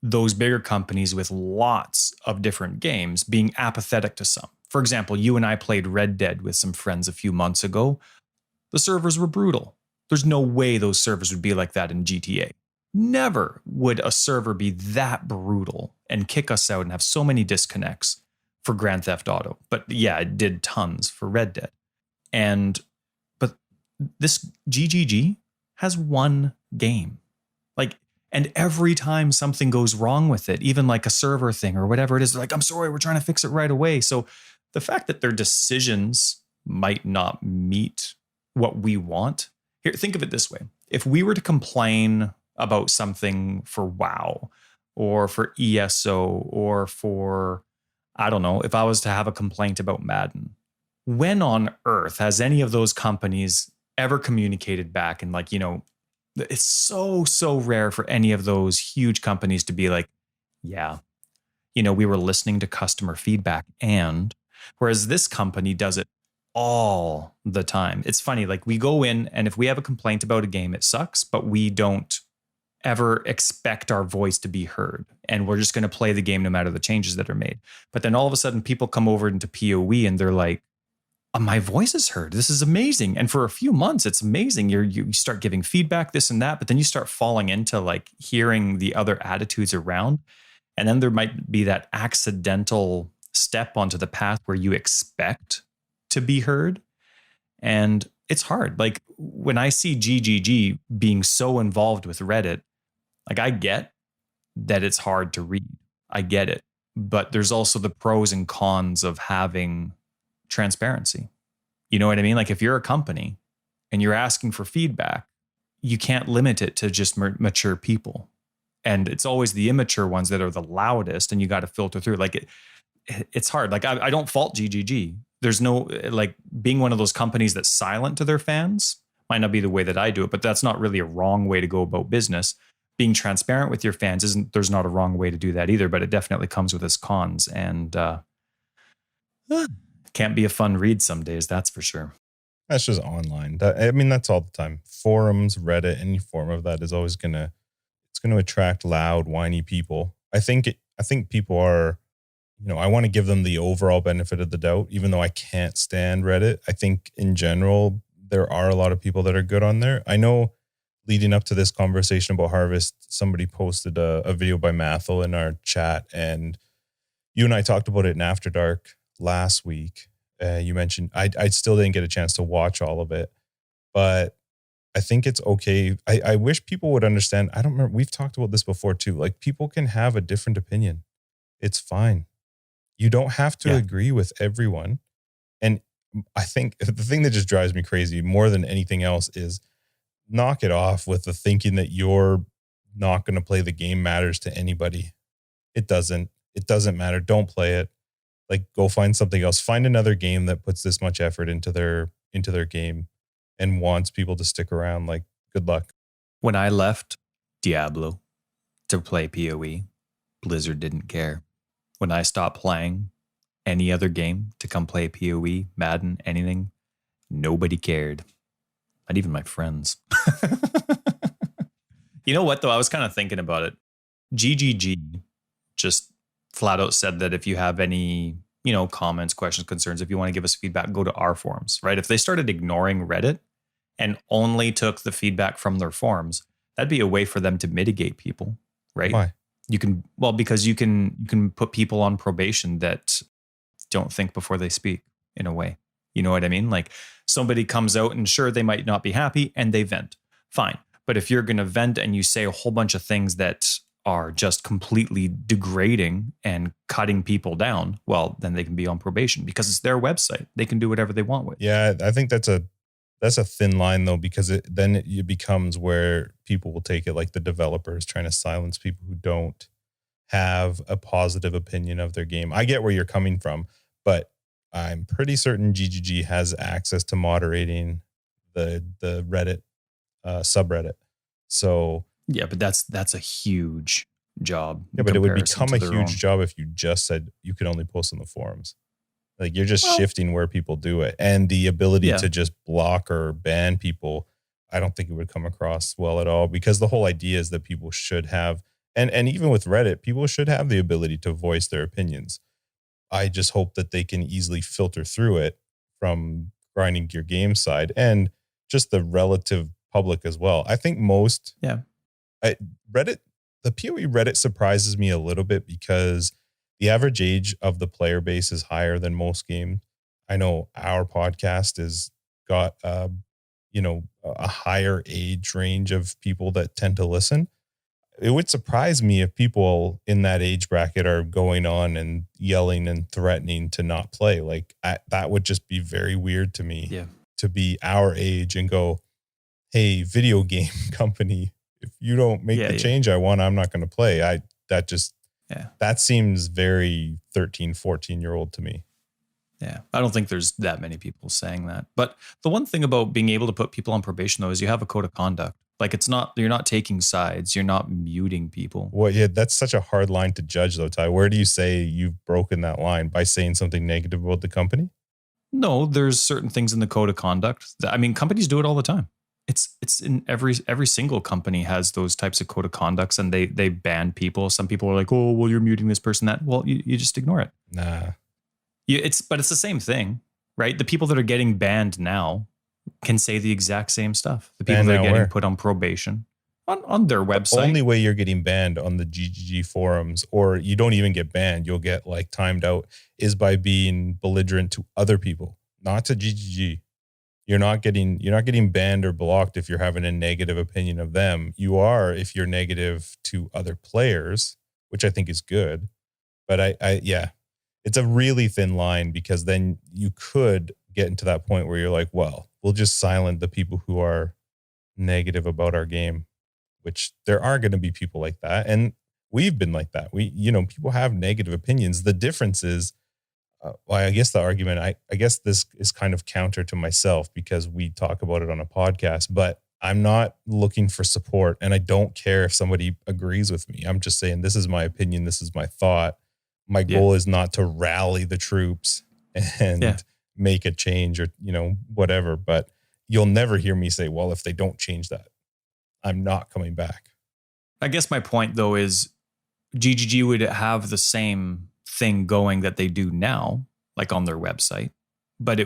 those bigger companies with lots of different games being apathetic to some. For example, you and I played Red Dead with some friends a few months ago. The servers were brutal. There's no way those servers would be like that in GTA. Never would a server be that brutal and kick us out and have so many disconnects for Grand Theft Auto. But yeah, it did tons for Red Dead. But this GGG has one game. And every time something goes wrong with it, even like a server thing or whatever it is, they're like, I'm sorry, we're trying to fix it right away. So the fact that their decisions might not meet what we want. Here, think of it this way. If we were to complain about something for WoW or for ESO or for, I don't know, if I was to have a complaint about Madden, when on earth has any of those companies ever communicated back? And it's so rare for any of those huge companies to be like, yeah, we were listening to customer feedback. And whereas this company does it all the time. It's funny, like we go in and if we have a complaint about a game, it sucks, but we don't ever expect our voice to be heard. And we're just going to play the game no matter the changes that are made. But then all of a sudden people come over into PoE and they're like, my voice is heard. This is amazing. And for a few months, it's amazing. You start giving feedback, this and that, but then you start falling into like hearing the other attitudes around. And then there might be that accidental step onto the path where you expect to be heard. And it's hard. Like when I see GGG being so involved with Reddit, like I get that it's hard to read. I get it. But there's also the pros and cons of having transparency. You know what I mean? Like if you're a company and you're asking for feedback, you can't limit it to just mature people. And it's always the immature ones that are the loudest and you got to filter through. Like it's hard. Like I don't fault GGG. There's no, like being one of those companies that's silent to their fans might not be the way that I do it, but that's not really a wrong way to go about business. Being transparent with your fans there's not a wrong way to do that either, but it definitely comes with its cons and, can't be a fun read some days, that's for sure. That's just online. That's all the time. Forums, Reddit, any form of that is always going to attract loud, whiny people. I think people are, I want to give them the overall benefit of the doubt, even though I can't stand Reddit. I think in general, there are a lot of people that are good on there. I know leading up to this conversation about Harvest, somebody posted a video by Mathel in our chat, and you and I talked about it in After Dark last week. You mentioned I still didn't get a chance to watch all of it, but I think it's okay. I wish people would understand. I don't remember. We've talked about this before too. Like people can have a different opinion. It's fine. You don't have to agree with everyone. And I think the thing that just drives me crazy more than anything else is knock it off with the thinking that you're not going to play the game matters to anybody. It doesn't matter. Don't play it. Like, go find something else. Find another game that puts this much effort into their game and wants people to stick around. Like, good luck. When I left Diablo to play PoE, Blizzard didn't care. When I stopped playing any other game to come play PoE, Madden, anything, nobody cared. Not even my friends. You know what, though? I was kind of thinking about it. GGG just flat out said that if you have any, comments, questions, concerns, if you want to give us feedback, go to our forums, right? If they started ignoring Reddit and only took the feedback from their forums, that'd be a way for them to mitigate people, right? Why? Because you can put people on probation that don't think before they speak, in a way. You know what I mean? Like, somebody comes out and sure, they might not be happy and they vent. Fine. But if you're going to vent and you say a whole bunch of things that are just completely degrading and cutting people down, well, then they can be on probation because it's their website. They can do whatever they want with. Yeah, I think that's a thin line, though, because it becomes where people will take it like the developers trying to silence people who don't have a positive opinion of their game. I get where you're coming from, but I'm pretty certain GGG has access to moderating the Reddit subreddit. So yeah, but that's a huge job. Yeah, but it would become a huge job if you just said you could only post on the forums. Like, you're just shifting where people do it, and the ability to just block or ban people. I don't think it would come across well at all, because the whole idea is that people should have, and even with Reddit, people should have the ability to voice their opinions. I just hope that they can easily filter through it from grinding your game side and just the relative public as well. I think Reddit, the PoE Reddit surprises me a little bit because the average age of the player base is higher than most games. I know our podcast has got, a higher age range of people that tend to listen. It would surprise me if people in that age bracket are going on and yelling and threatening to not play. Like, that would just be very weird to me, to be our age and go, hey, video game company, if you don't make the change I want, I'm not going to play. That seems very 13, 14-year-old to me. Yeah, I don't think there's that many people saying that. But the one thing about being able to put people on probation, though, is you have a code of conduct. Like, you're not taking sides. You're not muting people. Well, yeah, that's such a hard line to judge, though, Ty. Where do you say you've broken that line? By saying something negative about the company? No, there's certain things in the code of conduct. Companies do it all the time. It's in every single company has those types of code of conducts, and they ban people. Some people are like, oh, well, you're muting this person. That, well, you just ignore it. Nah. But it's the same thing, right? The people that are getting banned now can say the exact same stuff. The people that are getting put on probation on their website. The only way you're getting banned on the GGG forums, or you don't even get banned, you'll get like timed out, is by being belligerent to other people, not to GGG. You're not getting banned or blocked if you're having a negative opinion of them. You are if you're negative to other players, which I think is good. But it's a really thin line, because then you could get into that point where you're like, well, we'll just silence the people who are negative about our game, which there are going to be people like that. And we've been like that. People have negative opinions. The difference is, I guess the argument, I guess this is kind of counter to myself, because we talk about it on a podcast, but I'm not looking for support, and I don't care if somebody agrees with me. I'm just saying, this is my opinion. This is my thought. My goal is not to rally the troops and make a change or, whatever, but you'll never hear me say, well, if they don't change that, I'm not coming back. I guess my point, though, is GGG would have the same thing going that they do now, like on their website, but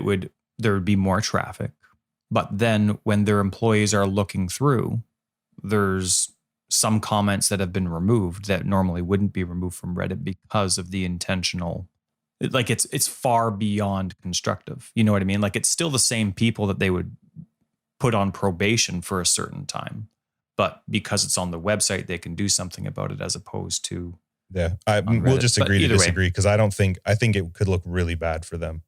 there would be more traffic. But then when their employees are looking through, there's some comments that have been removed that normally wouldn't be removed from Reddit because of the intentional, like it's far beyond constructive. You know what I mean? Like, it's still the same people that they would put on probation for a certain time, but because it's on the website, they can do something about it, as opposed to we'll just agree to disagree, because I think it could look really bad for them.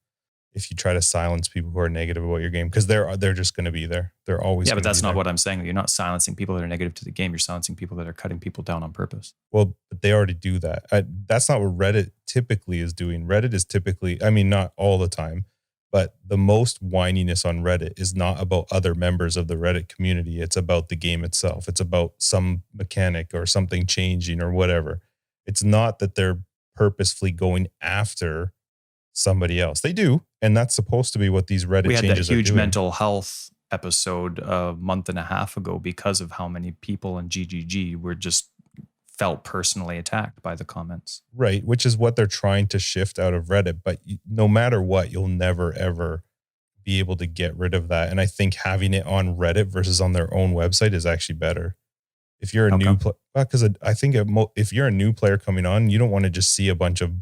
if you try to silence people who are negative about your game, because they're just going to be there. They're always Yeah, but that's not there. what I'm saying. You're not silencing people that are negative to the game. You're silencing people that are cutting people down on purpose. Well, but they already do that. That's not what Reddit typically is doing. Reddit is typically, I mean, not all the time, but the most whininess on Reddit is not about other members of the Reddit community. It's about the game itself. It's about some mechanic or something changing or whatever. It's not that they're purposefully going after somebody else. They do, and that's supposed to be what these Reddit changes are doing. We had that huge mental health episode a month and a half ago because of how many people in GGG were just felt personally attacked by the comments. Right, which is what they're trying to shift out of Reddit. But no matter what, you'll never, ever be able to get rid of that. And I think having it on Reddit versus on their own website is actually better. If you're a new player, because I think if you're a new player coming on, you don't want to just see a bunch of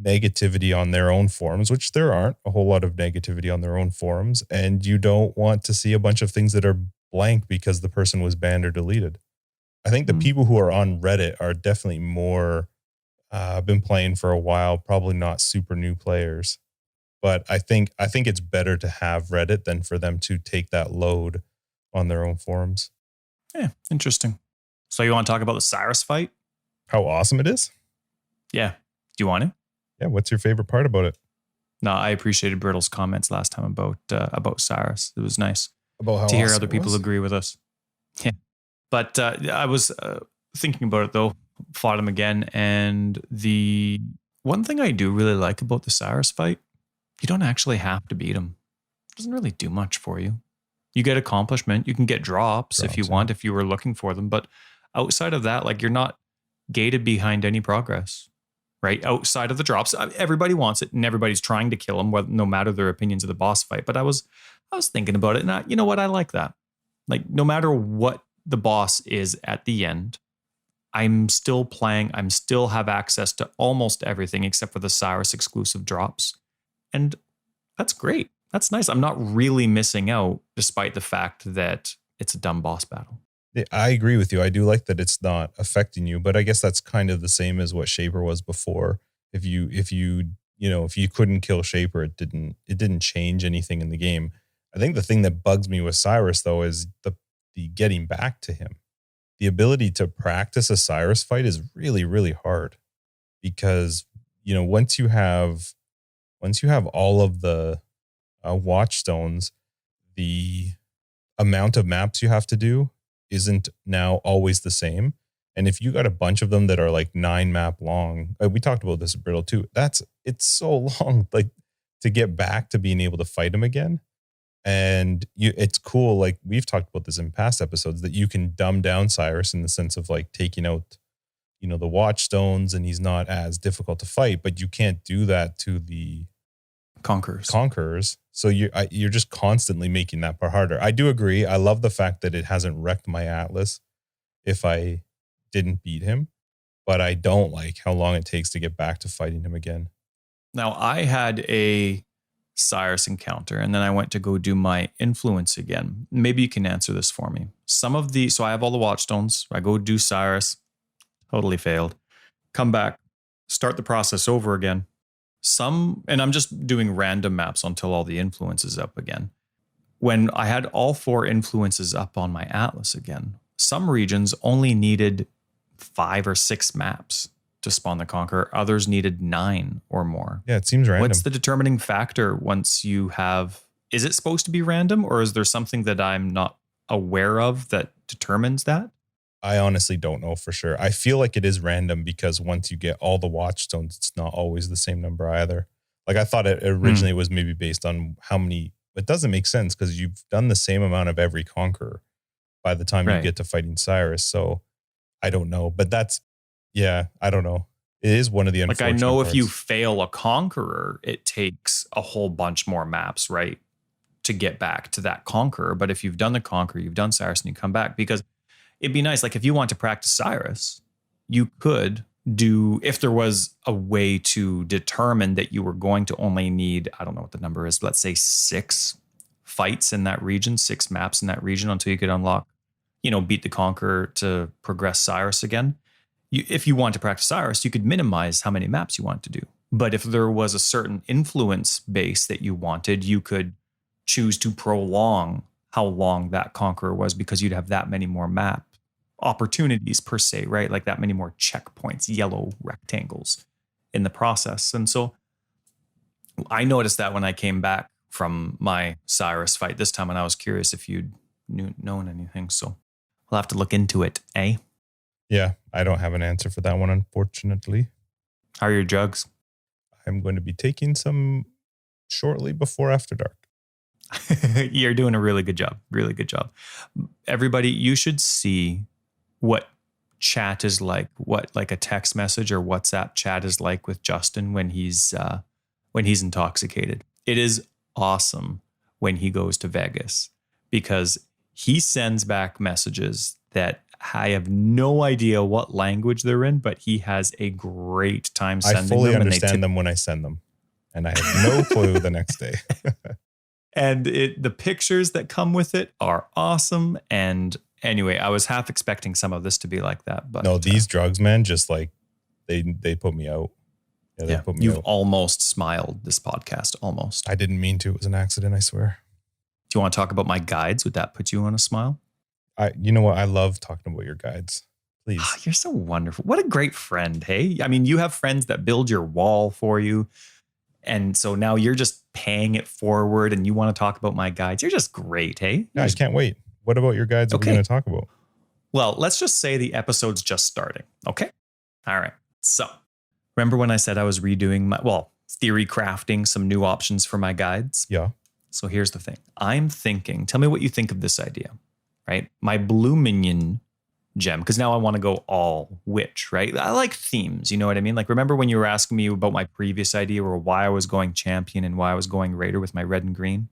negativity on their own forums, which there aren't a whole lot of negativity on their own forums. And you don't want to see a bunch of things that are blank because the person was banned or deleted. I think the people who are on Reddit are definitely more, been playing for a while, probably not super new players. But I think it's better to have Reddit than for them to take that load on their own forums. Yeah, interesting. So you want to talk about the Cyrus fight? How awesome it is? Yeah. Do you want to? Yeah. What's your favorite part about it? No, I appreciated Brittle's comments last time about Cyrus. It was nice about how to hear awesome other people agree with us. Yeah. But I was thinking about it, though, fought him again. And the one thing I do really like about the Cyrus fight, you don't actually have to beat him. It doesn't really do much for you. You get accomplishment. You can get drops if you want, if you were looking for them. But outside of that, like, you're not gated behind any progress, right? Outside of the drops, everybody wants it and everybody's trying to kill him, no matter their opinions of the boss fight. But I was thinking about it, and you know what? I like that. Like, no matter what the boss is at the end, I'm still playing. I'm still have access to almost everything except for the Cyrus exclusive drops. And that's great. That's nice. I'm not really missing out, despite the fact that it's a dumb boss battle. I agree with you. I do like that it's not affecting you, but I guess that's kind of the same as what Shaper was before. If you couldn't kill Shaper, it didn't change anything in the game. I think the thing that bugs me with Cyrus, though, is the getting back to him. The ability to practice a Cyrus fight is really, really hard because, once you have all of the watchstones, the amount of maps you have to do isn't now always the same. And if you got a bunch of them that are like 9 map long, we talked about this at Brittle too. It's so long, like, to get back to being able to fight him again. And it's cool. Like, we've talked about this in past episodes, that you can dumb down Cyrus in the sense of like taking out, the watchstones, and he's not as difficult to fight, but you can't do that to the Conquerors. So you're just constantly making that part harder. I do agree. I love the fact that it hasn't wrecked my Atlas if I didn't beat him, but I don't like how long it takes to get back to fighting him again. Now, I had a Cyrus encounter, and then I went to go do my influence again. Maybe you can answer this for me. So I have all the watchstones. I go do Cyrus, totally failed. Come back, start the process over again. And I'm just doing random maps until all the influence is up again. When I had all 4 influences up on my Atlas again, some regions only needed 5 or 6 maps to spawn the Conqueror. Others needed 9 or more. Yeah, it seems random. What's the determining factor once you have... Is it supposed to be random, or is there something that I'm not aware of that determines that? I honestly don't know for sure. I feel like it is random because once you get all the watchstones, it's not always the same number either. Like, I thought it originally was maybe based on how many... It doesn't make sense because you've done the same amount of every Conqueror by the time you get to fighting Cyrus. So I don't know. But I don't know. It is one of the unfortunate I know parts. If you fail a Conqueror, it takes a whole bunch more maps, right, to get back to that Conqueror. But if you've done the Conqueror, you've done Cyrus, and you come back, because it'd be nice. Like, if you want to practice Cyrus, you could do, if there was a way to determine that you were going to only need, I don't know what the number is, let's say 6 fights in that region, 6 maps in that region until you could unlock, beat the Conqueror to progress Cyrus again. If you want to practice Cyrus, you could minimize how many maps you want to do. But if there was a certain influence base that you wanted, you could choose to prolong how long that conqueror was, because you'd have that many more map opportunities per se, right? Like that many more checkpoints, yellow rectangles in the process. And so I noticed that when I came back from my Cyrus fight this time, and I was curious if you'd known anything. So we'll have to look into it, eh? Yeah, I don't have an answer for that one, unfortunately. How are your drugs? I'm going to be taking some shortly before After Dark. You're doing a really good job. Really good job. Everybody, you should see what chat is like, what like a text message or WhatsApp chat is like with Justin when he's intoxicated. It is awesome when he goes to Vegas, because he sends back messages that I have no idea what language they're in, but he has a great time sending them. I fully understand them when I send them, and I have no clue the next day. And the pictures that come with it are awesome. And anyway, I was half expecting some of this to be like that, but no, these drugs, man, just like they put me out. Yeah, they put me you've out. Almost smiled this podcast, almost. I didn't mean to. It was an accident, I swear. Do you want to talk about my guides? Would that put you on a smile? You know what? I love talking about your guides. Please. Oh, you're so wonderful. What a great friend, hey? I mean, you have friends that build your wall for you. And so now you're just paying it forward and you want to talk about my guides. You're just great, hey? Yeah, I can't wait. What about your guides? What are we going to talk about? Well, let's just say the episode's just starting. Okay. All right. So remember when I said I was redoing theory crafting some new options for my guides? Yeah. So here's the thing. I'm thinking, tell me what you think of this idea, right? My blue minion gem, because now I want to go all witch, right? I like themes, you know what I mean? Like, remember when you were asking me about my previous idea or why I was going champion and why I was going raider with my red and green,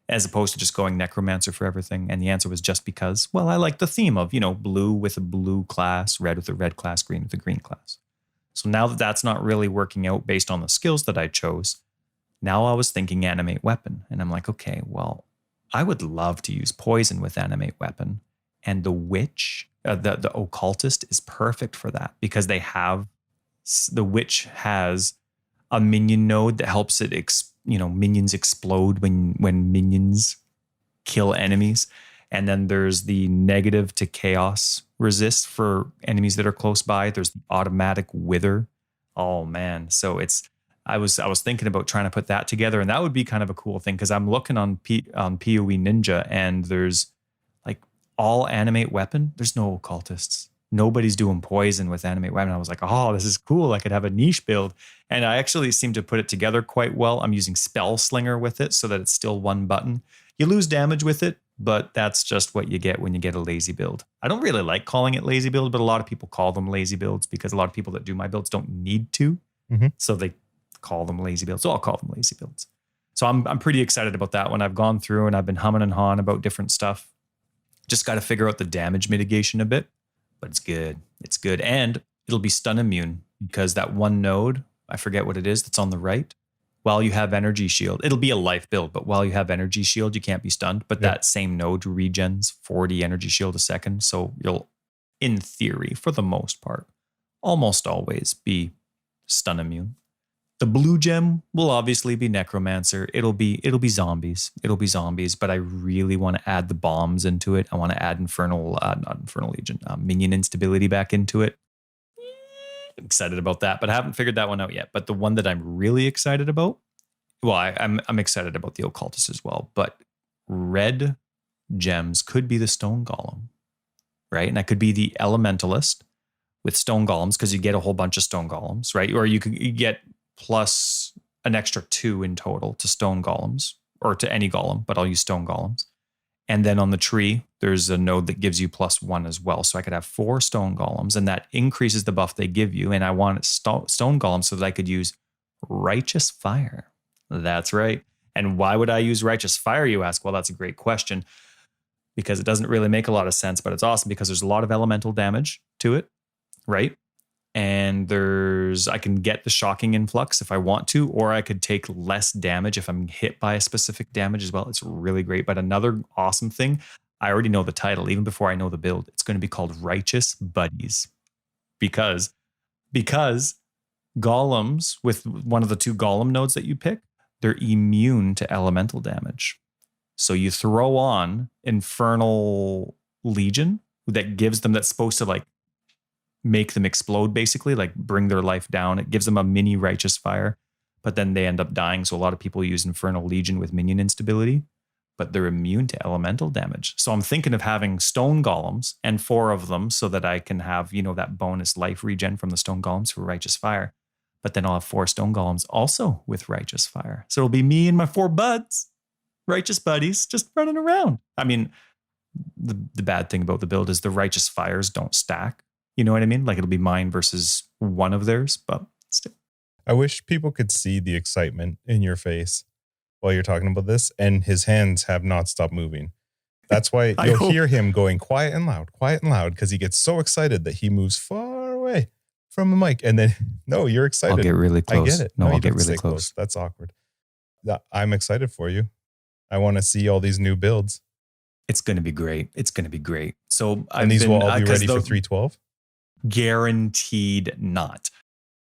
as opposed to just going necromancer for everything? And the answer was just because, well, I like the theme of, blue with a blue class, red with a red class, green with a green class. So now that that's not really working out based on the skills that I chose, now I was thinking animate weapon. And I'm like, okay, well, I would love to use poison with animate weapon. And the witch, the occultist is perfect for that, because the witch has a minion node that helps it, minions explode when minions kill enemies. And then there's the negative to chaos resist for enemies that are close by. There's the automatic wither. Oh man. So I was thinking about trying to put that together, and that would be kind of a cool thing, because I'm looking on PoE Ninja, and there's like all animate weapon. There's no occultists. Nobody's doing poison with animate weapon. I was like, oh, this is cool. I could have a niche build. And I actually seem to put it together quite well. I'm using Spell Slinger with it so that it's still one button. You lose damage with it, but that's just what you get when you get a lazy build. I don't really like calling it lazy build, but a lot of people call them lazy builds because a lot of people that do my builds don't need to. So they call them lazy builds. So I'll call them lazy builds. So I'm pretty excited about that one. I've gone through and I've been humming and hawing about different stuff. Just got to figure out the damage mitigation a bit, but it's good. It's good. And it'll be stun immune, because that one node, I forget what it is, that's on the right. While you have energy shield, it'll be a life build, but while you have energy shield, you can't be stunned. But that same node regens 40 energy shield a second. So you'll, in theory, for the most part, almost always be stun immune. The blue gem will obviously be necromancer. It'll be zombies. It'll be zombies, but I really want to add the bombs into it. I want to add not infernal legion, minion instability back into it. I'm excited about that, but I haven't figured that one out yet. But the one that I'm really excited about, well, I'm excited about the occultist as well, but red gems could be the stone golem, right? And that could be the elementalist with stone golems, because you get a whole bunch of stone golems, right? Or you get plus an extra 2 in total to stone golems, or to any golem, but I'll use stone golems. And then on the tree, there's a node that gives you +1 as well. So I could have 4 stone golems, and that increases the buff they give you. And I want stone golems so that I could use righteous fire. That's right. And why would I use righteous fire, you ask? Well, that's a great question, because it doesn't really make a lot of sense, but it's awesome because there's a lot of elemental damage to it, right? And I can get the shocking influx if I want to, or I could take less damage if I'm hit by a specific damage as well. It's really great. But another awesome thing, I already know the title, even before I know the build. It's going to be called Righteous Buddies, because golems with one of the 2 golem nodes that you pick, they're immune to elemental damage. So you throw on Infernal Legion that gives them, that's supposed to like make them explode, basically, like bring their life down. It gives them a mini Righteous Fire, but then they end up dying. So a lot of people use Infernal Legion with minion instability, but they're immune to elemental damage. So I'm thinking of having stone golems and 4 of them so that I can have, that bonus life regen from the stone golems for Righteous Fire. But then I'll have 4 stone golems also with Righteous Fire. So it'll be me and my 4 buds, righteous buddies, just running around. I mean, the bad thing about the build is the Righteous Fires don't stack. You know what I mean? Like it'll be mine versus one of theirs, but still. I wish people could see the excitement in your face while you're talking about this, and his hands have not stopped moving. That's why you'll hear him going quiet and loud, because he gets so excited that he moves far away from the mic. And then, no, you're excited. I'll get really close. I get it. No, I'll get really close. That's awkward. I'm excited for you. I want to see all these new builds. It's going to be great. So these will all be ready for 312? Guaranteed not.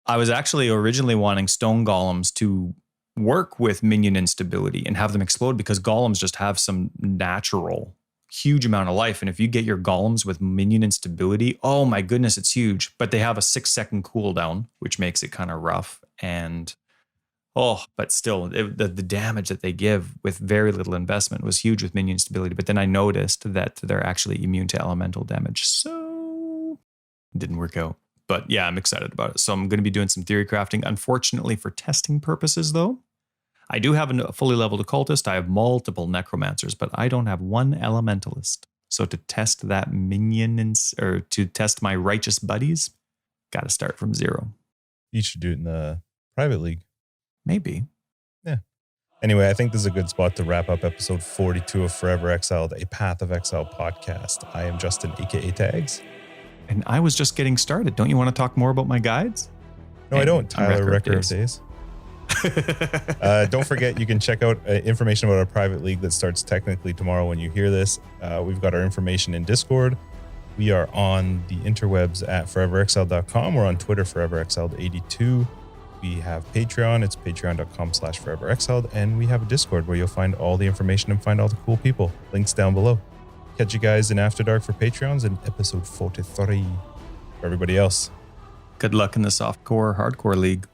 I was actually originally wanting stone golems to work with minion instability and have them explode, because golems just have some natural huge amount of life. And if you get your golems with minion instability, oh my goodness, it's huge. But they have a 6-second cooldown, which makes it kind of rough. And but still, the damage that they give with very little investment was huge with minion stability. But then I noticed that they're actually immune to elemental damage. So it didn't work out. But yeah, I'm excited about it. So I'm going to be doing some theory crafting. Unfortunately, for testing purposes, though, I do have a fully leveled occultist. I have multiple necromancers, but I don't have one elementalist. So to test that minion or to test my righteous buddies, got to start from 0. You should do it in the private league. Maybe. Yeah. Anyway, I think this is a good spot to wrap up episode 42 of Forever Exiled, a Path of Exile podcast. I am Justin, aka Tagz. And I was just getting started. Don't you want to talk more about my guides? No, I don't. Tyler, Record of Days. Don't forget, you can check out information about our private league that starts technically tomorrow when you hear this. We've got our information in Discord. We are on the interwebs at foreverexiled.com. We're on Twitter, foreverexiled82. We have Patreon. It's patreon.com/foreverexiled. And we have a Discord where you'll find all the information and find all the cool people. Links down below. Catch you guys in After Dark for Patreons in episode 43. For everybody else, good luck in the softcore hardcore league.